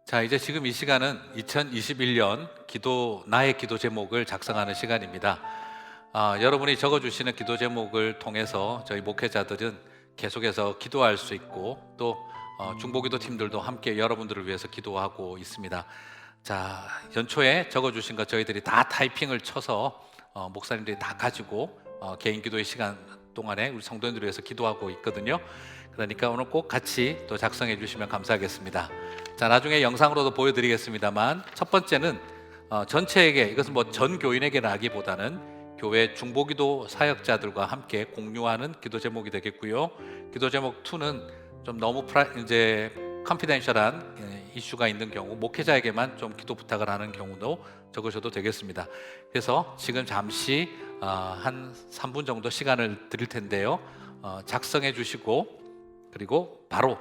자, 이제 지금 이 시간은 2021년 나의 기도 제목을 작성하는 시간입니다. 여러분이 적어주시는 기도 제목을 통해서 저희 목회자들은 계속해서 기도할 수 있고 또 중보기도 팀들도 함께 여러분들을 위해서 기도하고 있습니다. 자, 연초에 적어주신 것 저희들이 다 타이핑을 쳐서 목사님들이 다 가지고 개인 기도의 시간 동안에 우리 성도님들을 위해서 기도하고 있거든요. 그러니까 오늘 꼭 같이 또 작성해 주시면 감사하겠습니다. 자, 나중에 영상으로도 보여드리겠습니다만 첫 번째는 전체에게, 이것은 뭐 전 교인에게라기보다는 교회 중보기도 사역자들과 함께 공유하는 기도 제목이 되겠고요. 기도 제목 2는 좀 너무 이제 컨피덴셜한 이슈가 있는 경우, 목회자에게만 좀 기도 부탁을 하는 경우도 적으셔도 되겠습니다. 그래서 지금 잠시 한 3분 정도 시간을 드릴 텐데요. 작성해 주시고 그리고 바로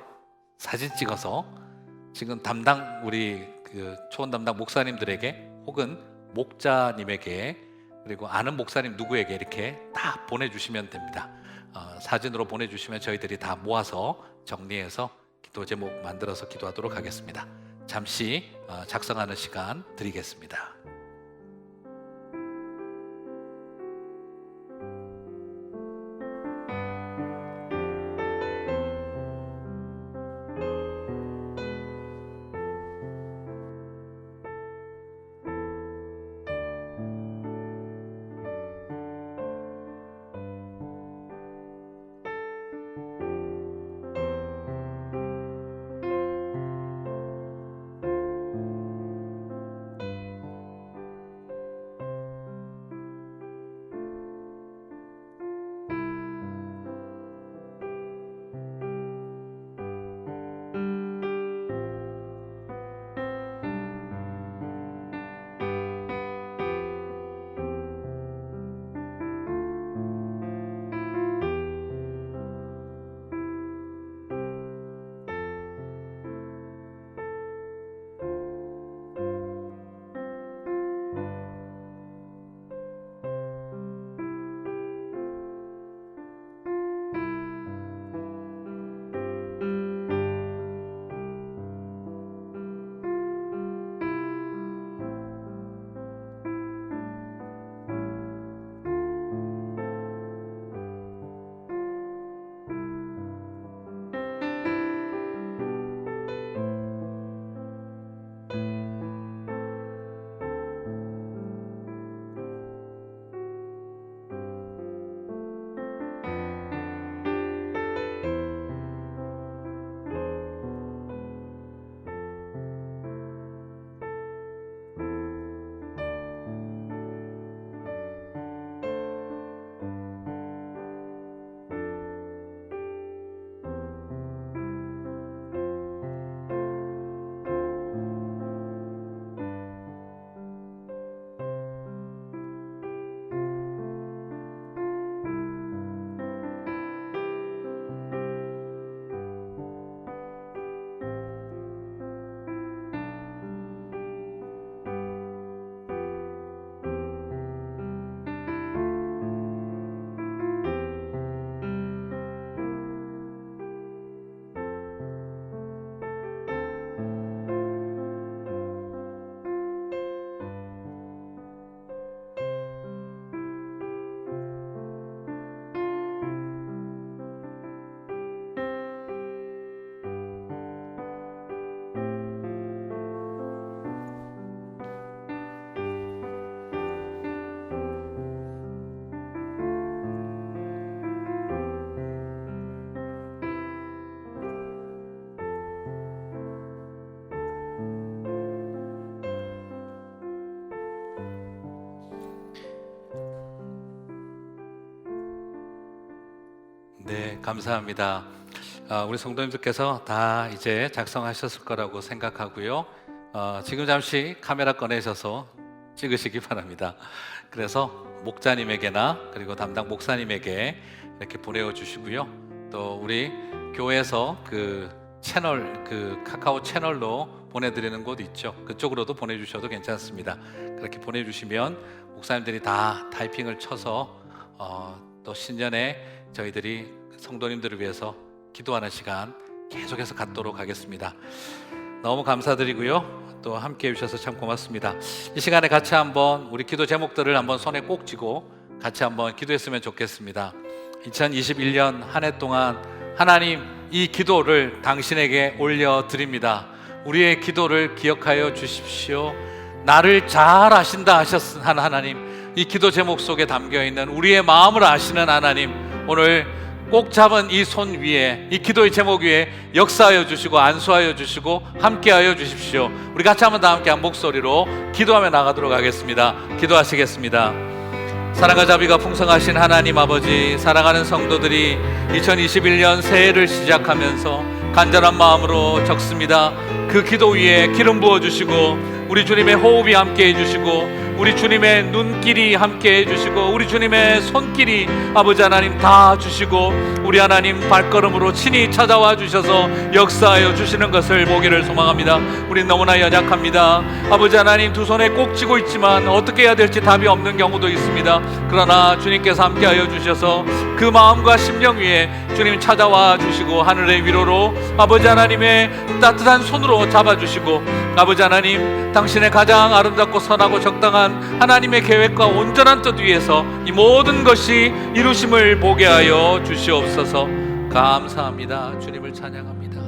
사진 찍어서 지금 우리 초원 담당 목사님들에게 혹은 목자님에게 그리고 아는 목사님 누구에게 이렇게 다 보내주시면 됩니다. 사진으로 보내주시면 저희들이 다 모아서 정리해서 기도 제목 만들어서 기도하도록 하겠습니다. 잠시 작성하는 시간 드리겠습니다. 네, 감사합니다. 우리 성도님들께서 다 이제 작성하셨을 거라고 생각하고요. 지금 잠시 카메라 꺼내셔서 찍으시기 바랍니다. 그래서 목자님에게나 그리고 담당 목사님에게 이렇게 보내주시고요. 또 우리 교회에서 그 채널, 그 카카오 채널로 보내드리는 곳 있죠. 그쪽으로도 보내주셔도 괜찮습니다. 그렇게 보내주시면 목사님들이 다 타이핑을 쳐서 또 신년에 저희들이 성도님들을 위해서 기도하는 시간 계속해서 갖도록 하겠습니다. 너무 감사드리고요. 또 함께 해주셔서 참 고맙습니다. 이 시간에 같이 한번 우리 기도 제목들을 한번 손에 꼭 쥐고 같이 한번 기도했으면 좋겠습니다. 2021년 한 해 동안 하나님, 이 기도를 당신에게 올려드립니다. 우리의 기도를 기억하여 주십시오. 나를 잘 아신다 하셨은 하나님, 이 기도 제목 속에 담겨있는 우리의 마음을 아시는 하나님, 오늘 꼭 잡은 이 손 위에, 이 기도의 제목 위에 역사하여 주시고 안수하여 주시고 함께하여 주십시오. 우리 같이 한번 다 함께 한 목소리로 기도하며 나가도록 하겠습니다. 기도하시겠습니다. 사랑과 자비가 풍성하신 하나님 아버지, 사랑하는 성도들이 2021년 새해를 시작하면서 간절한 마음으로 적습니다. 그 기도 위에 기름 부어주시고 우리 주님의 호흡이 함께 해주시고 우리 주님의 눈길이 함께 해주시고 우리 주님의 손길이 아버지 하나님 다 주시고 우리 하나님 발걸음으로 친히 찾아와 주셔서 역사하여 주시는 것을 보기를 소망합니다. 우린 너무나 연약합니다. 아버지 하나님, 두 손에 꼭 쥐고 있지만 어떻게 해야 될지 답이 없는 경우도 있습니다. 그러나 주님께서 함께하여 주셔서 그 마음과 심령 위에 주님 찾아와 주시고 하늘의 위로로 아버지 하나님의 따뜻한 손으로 잡아주시고 아버지 하나님, 당신의 가장 아름답고 선하고 적당한 하나님의 계획과 온전한 뜻 위에서 이 모든 것이 이루심을 보게 하여 주시옵소서. 감사합니다. 주님을 찬양합니다.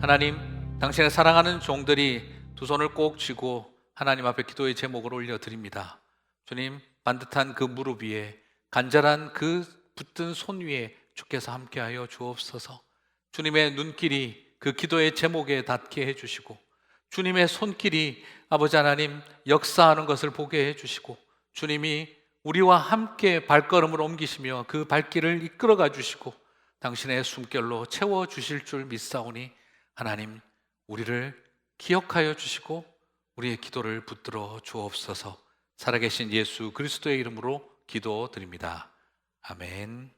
하나님, 당신의 사랑하는 종들이 두 손을 꼭 쥐고 하나님 앞에 기도의 제목을 올려드립니다. 주님, 반듯한 그 무릎 위에, 간절한 그 붙든 손 위에 주께서 함께하여 주옵소서. 주님의 눈길이 그 기도의 제목에 닿게 해주시고 주님의 손길이 아버지 하나님 역사하는 것을 보게 해주시고 주님이 우리와 함께 발걸음을 옮기시며 그 발길을 이끌어가 주시고 당신의 숨결로 채워주실 줄 믿사오니 하나님, 우리를 기억하여 주시고 우리의 기도를 붙들어 주옵소서. 살아계신 예수 그리스도의 이름으로 기도드립니다. 아멘.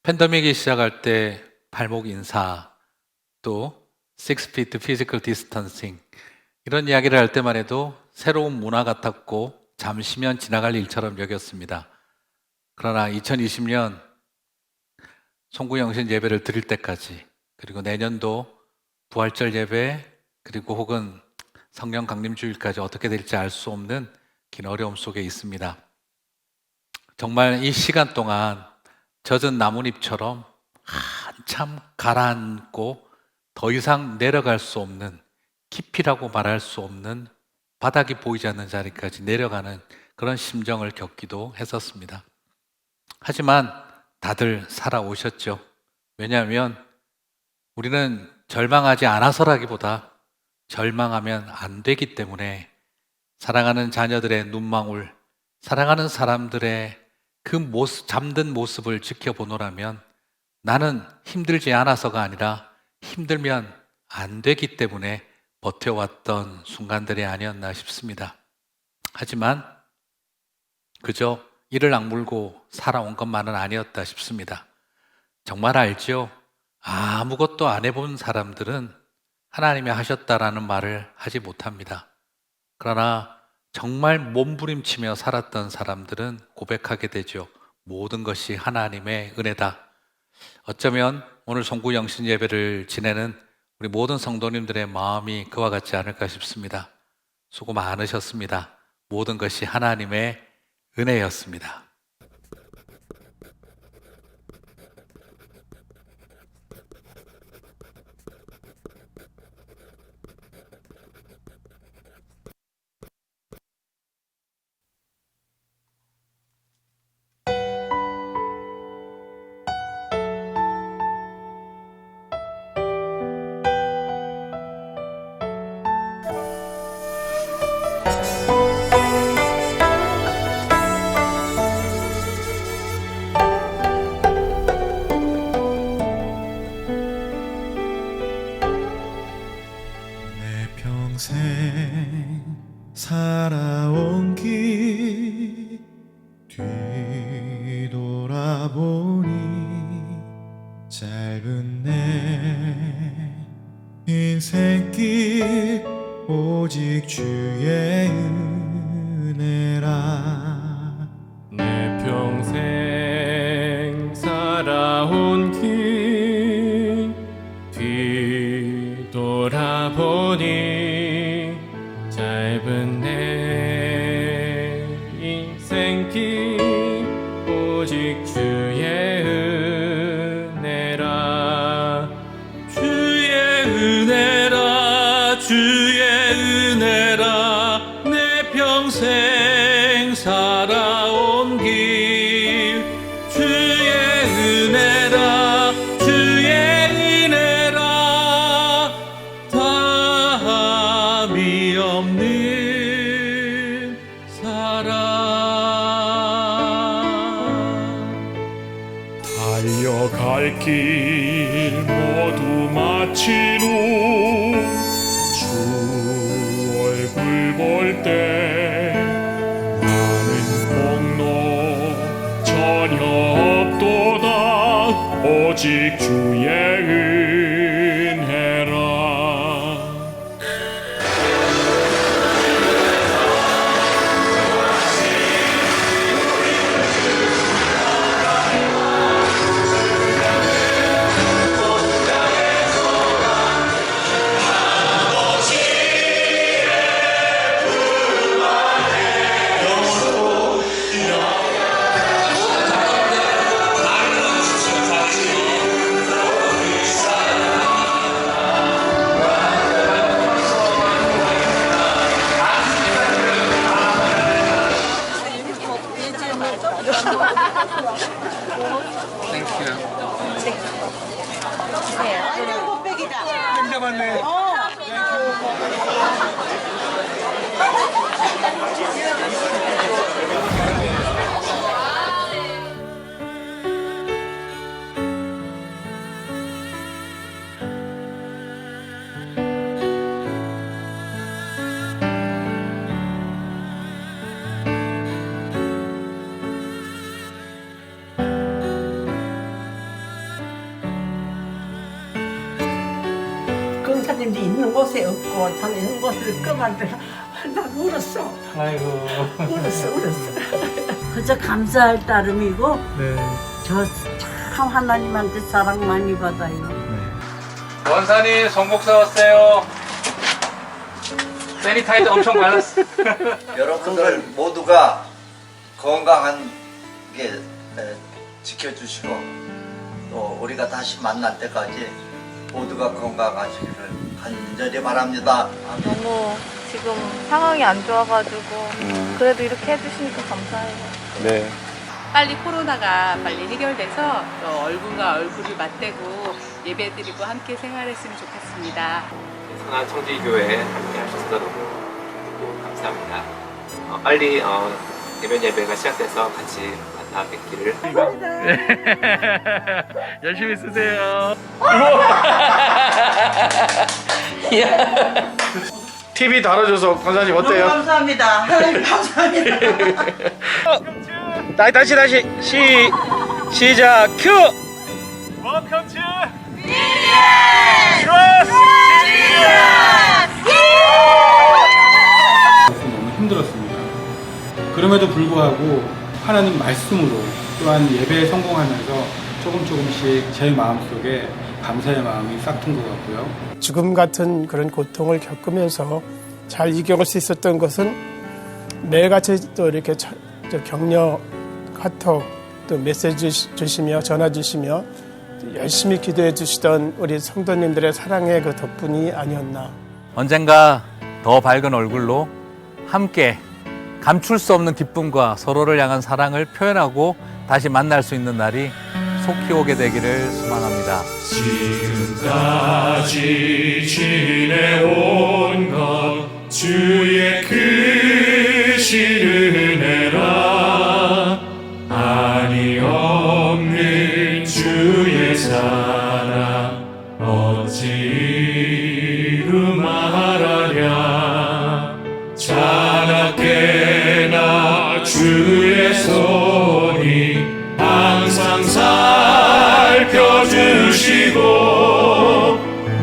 팬데믹이 시작할 때 발목 인사, 또 6feet physical distancing, 이런 이야기를 할 때만 해도 새로운 문화 같았고 잠시면 지나갈 일처럼 여겼습니다. 그러나 2020년 송구영신 예배를 드릴 때까지, 그리고 내년도 부활절 예배, 그리고 혹은 성령 강림주일까지 어떻게 될지 알 수 없는 긴 어려움 속에 있습니다. 정말 이 시간 동안 젖은 나뭇잎처럼 한참 가라앉고 더 이상 내려갈 수 없는, 깊이라고 말할 수 없는, 바닥이 보이지 않는 자리까지 내려가는 그런 심정을 겪기도 했었습니다. 하지만 다들 살아오셨죠. 왜냐하면 우리는 절망하지 않아서라기보다 절망하면 안 되기 때문에 사랑하는 자녀들의 눈망울, 사랑하는 사람들의 그 모습, 잠든 모습을 지켜보노라면 나는 힘들지 않아서가 아니라 힘들면 안 되기 때문에 버텨왔던 순간들이 아니었나 싶습니다. 하지만 그저 이를 악물고 살아온 것만은 아니었다 싶습니다. 정말 알죠? 아무것도 안 해본 사람들은 하나님이 하셨다라는 말을 하지 못합니다. 그러나 정말 몸부림치며 살았던 사람들은 고백하게 되죠. 모든 것이 하나님의 은혜다. 어쩌면 오늘 송구영신 예배를 지내는 우리 모든 성도님들의 마음이 그와 같지 않을까 싶습니다. 수고 많으셨습니다. 모든 것이 하나님의 은혜였습니다. 살아온 길 뒤돌아보니 짧은 내 인생길 오직 주의 은혜라. 내 평생 살아온 길 뒤돌아보니 짧은 내 인생길 오직 주의 은혜라. 주의 은혜라 주의 은혜라 내 평생 살아온 길 주의 은혜라 주의 은혜라 다함이 없는 사랑. 달려갈 길 모두 마친 후 주 얼굴 볼 때 나는 공로 전혀 없도다 오직 주의 은혜라. 권사님이 있는 곳에 없고 참 있는 곳을 끄만들 나 울었어. 아이고 울었어. 그저 감사할 따름이고 저 참 하나님한테 사랑 많이 받아요. 원사님 송곡사 왔어요. 세니타이저 엄청 발랐어. 여러분들 모두가 건강한 게 지켜주시고 또 우리가 다시 만날 때까지 모두가 건강하시기를 간절히 바랍니다. 너무 지금 상황이 안 좋아가지고 그래도 이렇게 해주시니까 감사해요. 네. 빨리 코로나가 빨리 해결돼서 또 얼굴과 얼굴을 맞대고 예배드리고 함께 생활했으면 좋겠습니다. 선한 청지교회에 함께 하셔서 너무 감사합니다. 빨리 대면 예배가 시작돼서 같이 만나 뵙기를. 열심히 쓰세요. TV 달아줘서 권사님 어때요? 감사합니다. 감사합니다. 다시 시작 큐. 너무 힘들었습니다. 그럼에도 불구하고 하나님 말씀으로 또한 예배에 성공하면서 조금씩 제 마음속에 감사의 마음이 싹튼 것 같고요. 죽음 같은 그런 고통을 겪으면서 잘 이겨낼 수 있었던 것은 매일같이 또 이렇게 격려 카톡 또 메시지 주시며 전화 주시며 열심히 기도해 주시던 우리 성도님들의 사랑의 그 덕분이 아니었나. 언젠가 더 밝은 얼굴로 함께 감출 수 없는 기쁨과 서로를 향한 사랑을 표현하고 다시 만날 수 있는 날이 속히 오게 되기를 소망합니다. 지금까지 지내온 것 주의 크신 은혜라. 아니 없는 주의 사랑 어찌 이루 말하랴. 하나께나 주의 손이 항상 살펴주시고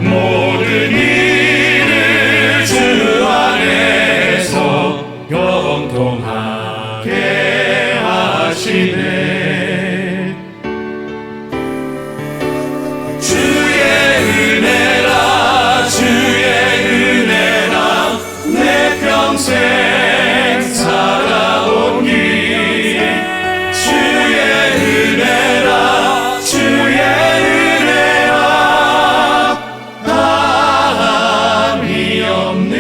모든 일을 주 안에서 형통하게 하시네. 주의 은혜라 내 평생 살아온 길 주의 은혜라 다함이 없는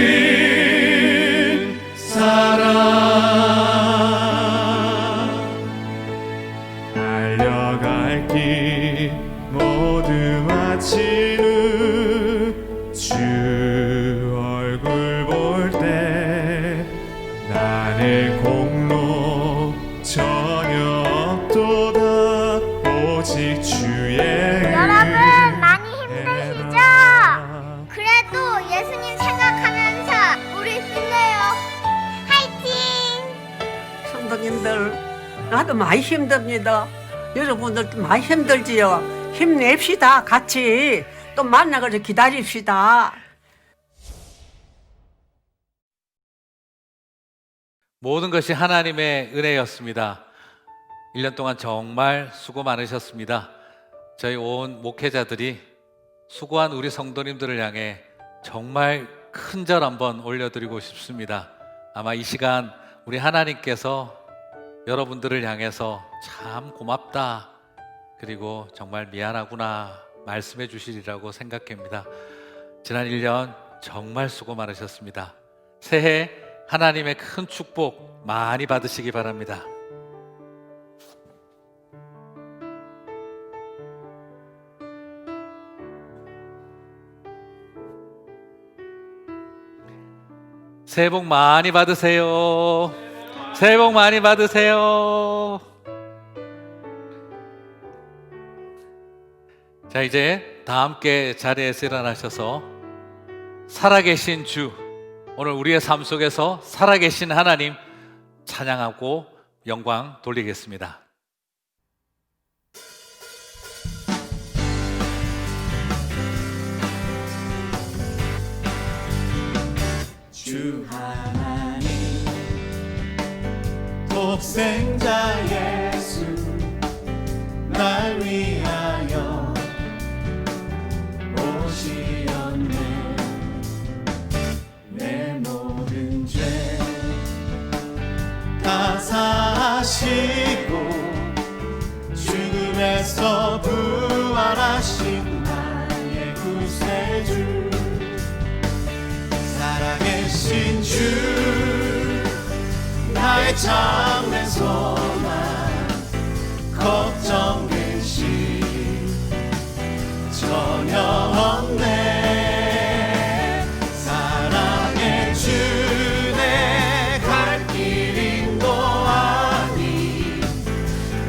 사랑 달려갈 길 모두 마친 후 주 얼굴 볼 때 나의 공로 전혀 없도다 오직 주의 여러분 많이 힘드시죠? 그래도 예수님 생각하면서 우리 힘내요. 화이팅! 성도님들 나도 많이 힘듭니다. 여러분들도 많이 힘들지요. 힘냅시다. 같이 또 만나서 기다립시다. 모든 것이 하나님의 은혜였습니다. 1년 동안 정말 수고 많으셨습니다. 저희 온 목회자들이 수고한 우리 성도님들을 향해 정말 큰 절 한번 올려드리고 싶습니다. 아마 이 시간 우리 하나님께서 여러분들을 향해서 참 고맙다 그리고 정말 미안하구나 말씀해 주시리라고 생각합니다. 지난 1년 정말 수고 많으셨습니다. 새해 하나님의 큰 축복 많이 받으시기 바랍니다. 새해 복 많이 받으세요. 새해 복 많이 받으세요. 자, 이제 다 함께 자리에서 일어나셔서 살아계신 주, 오늘 우리의 삶 속에서 살아계신 하나님 찬양하고 영광 돌리겠습니다. 주 하나님 독생자 예수 날 위하여 오시었네. 내 모든 죄 다 사시고 죽음에서 부활하신 나의 구세주 살아계신 주 나의 참된 소망 걱정 근심 전혀 없네. 사랑의 주 내 갈 길 인도하니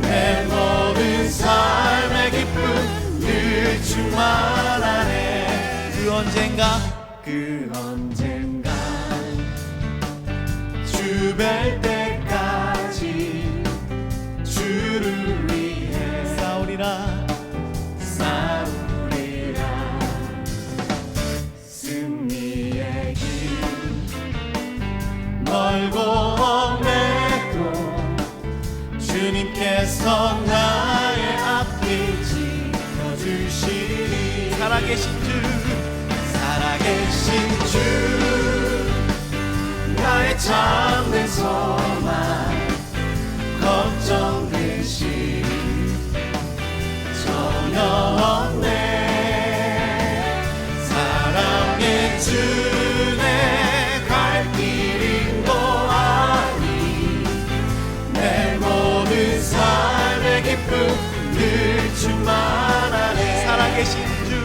내 모든 삶의 기쁨 늘 충만하네. 그 언젠가 주 뵐 때까지 주를 위해 싸우리라 승리의 길 멀고 험해도 주님께서 나의 앞길 지켜주시리. 살아계신 주 나의 참된 소망 걱정 근심 전혀 없네. 사랑의 주 내 갈 길 인도하니 내 모든 삶의 기쁨 늘 충만하네. 살아계신 주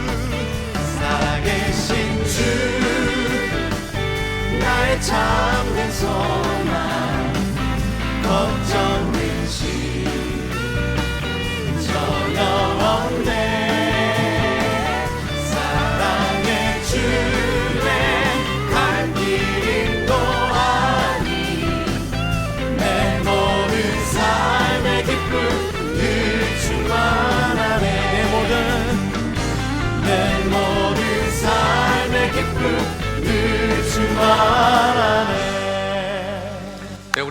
나의 참된 소망 걱정 근심 전혀 없네. 사랑의 주 내 갈 길 인도하니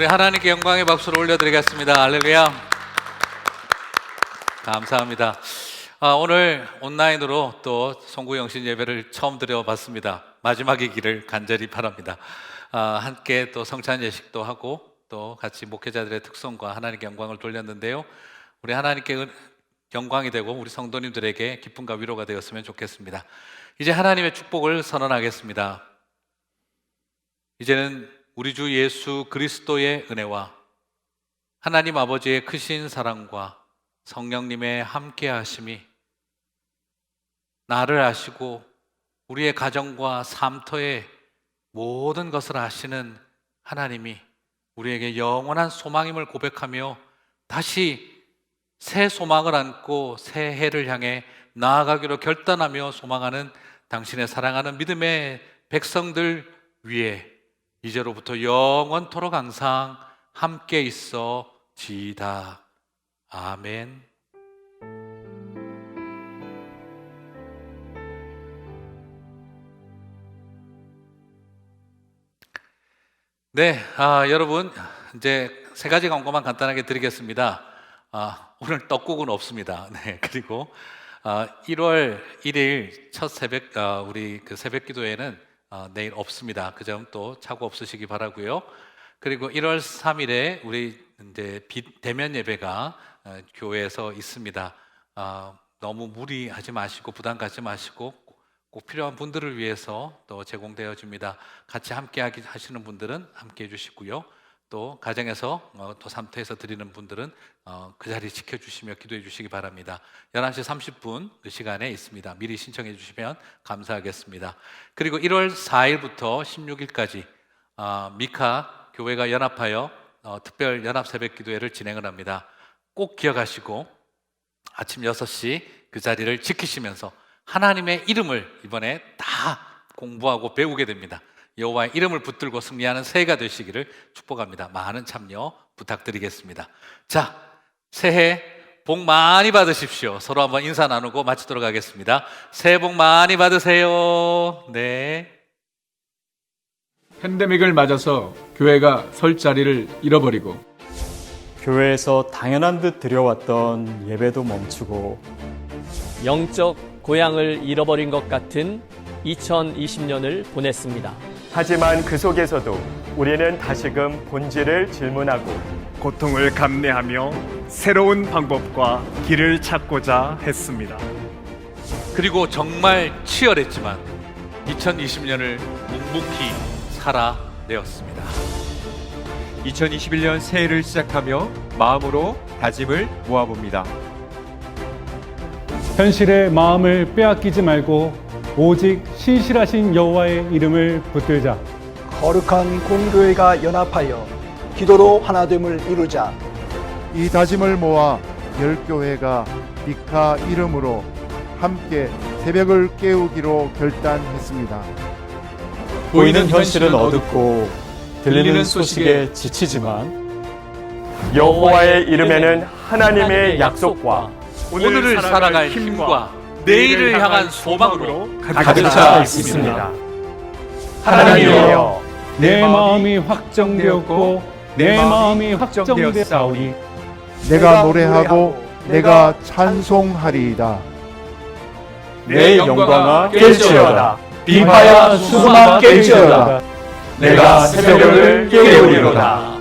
우리 하나님께 영광의 박수를 올려드리겠습니다. 할렐루야. 감사합니다. 오늘 온라인으로 또 송구영신 예배를 처음 드려봤습니다. 마지막이기를 간절히 바랍니다. 함께 또 성찬 예식도 하고 또 같이 목회자들의 특성과 하나님께 영광을 돌렸는데요. 우리 하나님께 영광이 되고 우리 성도님들에게 기쁨과 위로가 되었으면 좋겠습니다. 이제 하나님의 축복을 선언하겠습니다. 이제는 우리 주 예수 그리스도의 은혜와 하나님 아버지의 크신 사랑과 성령님의 함께 하심이 나를 아시고 우리의 가정과 삶터의 모든 것을 아시는 하나님이 우리에게 영원한 소망임을 고백하며 다시 새 소망을 안고 새 해를 향해 나아가기로 결단하며 소망하는 당신의 사랑하는 믿음의 백성들 위에 이제로부터 영원토록 항상 함께 있어지이다. 아멘. 네, 여러분 이제 세 가지 광고만 간단하게 드리겠습니다. 오늘 떡국은 없습니다. 네, 그리고 1월 1일 첫 새벽 우리 그 새벽 기도회는 내일 없습니다. 그 점 또 착오 없으시기 바라고요. 그리고 1월 3일에 우리 이제 대면 예배가 교회에서 있습니다. 너무 무리하지 마시고 부담 갖지 마시고 꼭 필요한 분들을 위해서 또 제공되어 줍니다. 같이 함께 하시는 분들은 함께 해주시고요. 또 가정에서 또 삼터에서 드리는 분들은 그 자리 지켜주시며 기도해 주시기 바랍니다. 11시 30분 그 시간에 있습니다. 미리 신청해 주시면 감사하겠습니다. 그리고 1월 4일부터 16일까지 미카 교회가 연합하여 특별 연합 새벽 기도회를 진행을 합니다. 꼭 기억하시고 아침 6시 그 자리를 지키시면서 하나님의 이름을 이번에 다 공부하고 배우게 됩니다. 여호와의 이름을 붙들고 승리하는 새해가 되시기를 축복합니다. 많은 참여 부탁드리겠습니다. 자, 새해 복 많이 받으십시오. 서로 한번 인사 나누고 마치도록 하겠습니다. 새해 복 많이 받으세요. 네. 팬데믹을 맞아서 교회가 설 자리를 잃어버리고 교회에서 당연한 듯 드려왔던 예배도 멈추고 영적 고향을 잃어버린 것 같은 2020년을 보냈습니다. 하지만 그 속에서도 우리는 다시금 본질을 질문하고 고통을 감내하며 새로운 방법과 길을 찾고자 했습니다. 그리고 정말 치열했지만 2020년을 묵묵히 살아내었습니다. 2021년 새해를 시작하며 마음으로 다짐을 모아봅니다. 현실의 마음을 빼앗기지 말고 오직 신실하신 여호와의 이름을 붙들자. 거룩한 공교회가 연합하여 기도로 하나됨을 이루자. 이 다짐을 모아 열교회가 미카 이름으로 함께 새벽을 깨우기로 결단했습니다. 보이는 현실은 어둡고 들리는 소식에 지치지만 여호와의 이름에는 하나님의 약속과 오늘을 살아갈 힘과 내일을 향한 소망으로 가득 차 있습니다. 하나님이여, 내 마음이 확정되었고 내 마음이 확정되었사오니 내가 노래하고 내가 찬송하리이다. 내 영광아 깰지어다. 비파야 수금아 깰지어다. 내가 새벽을 깨우리로다.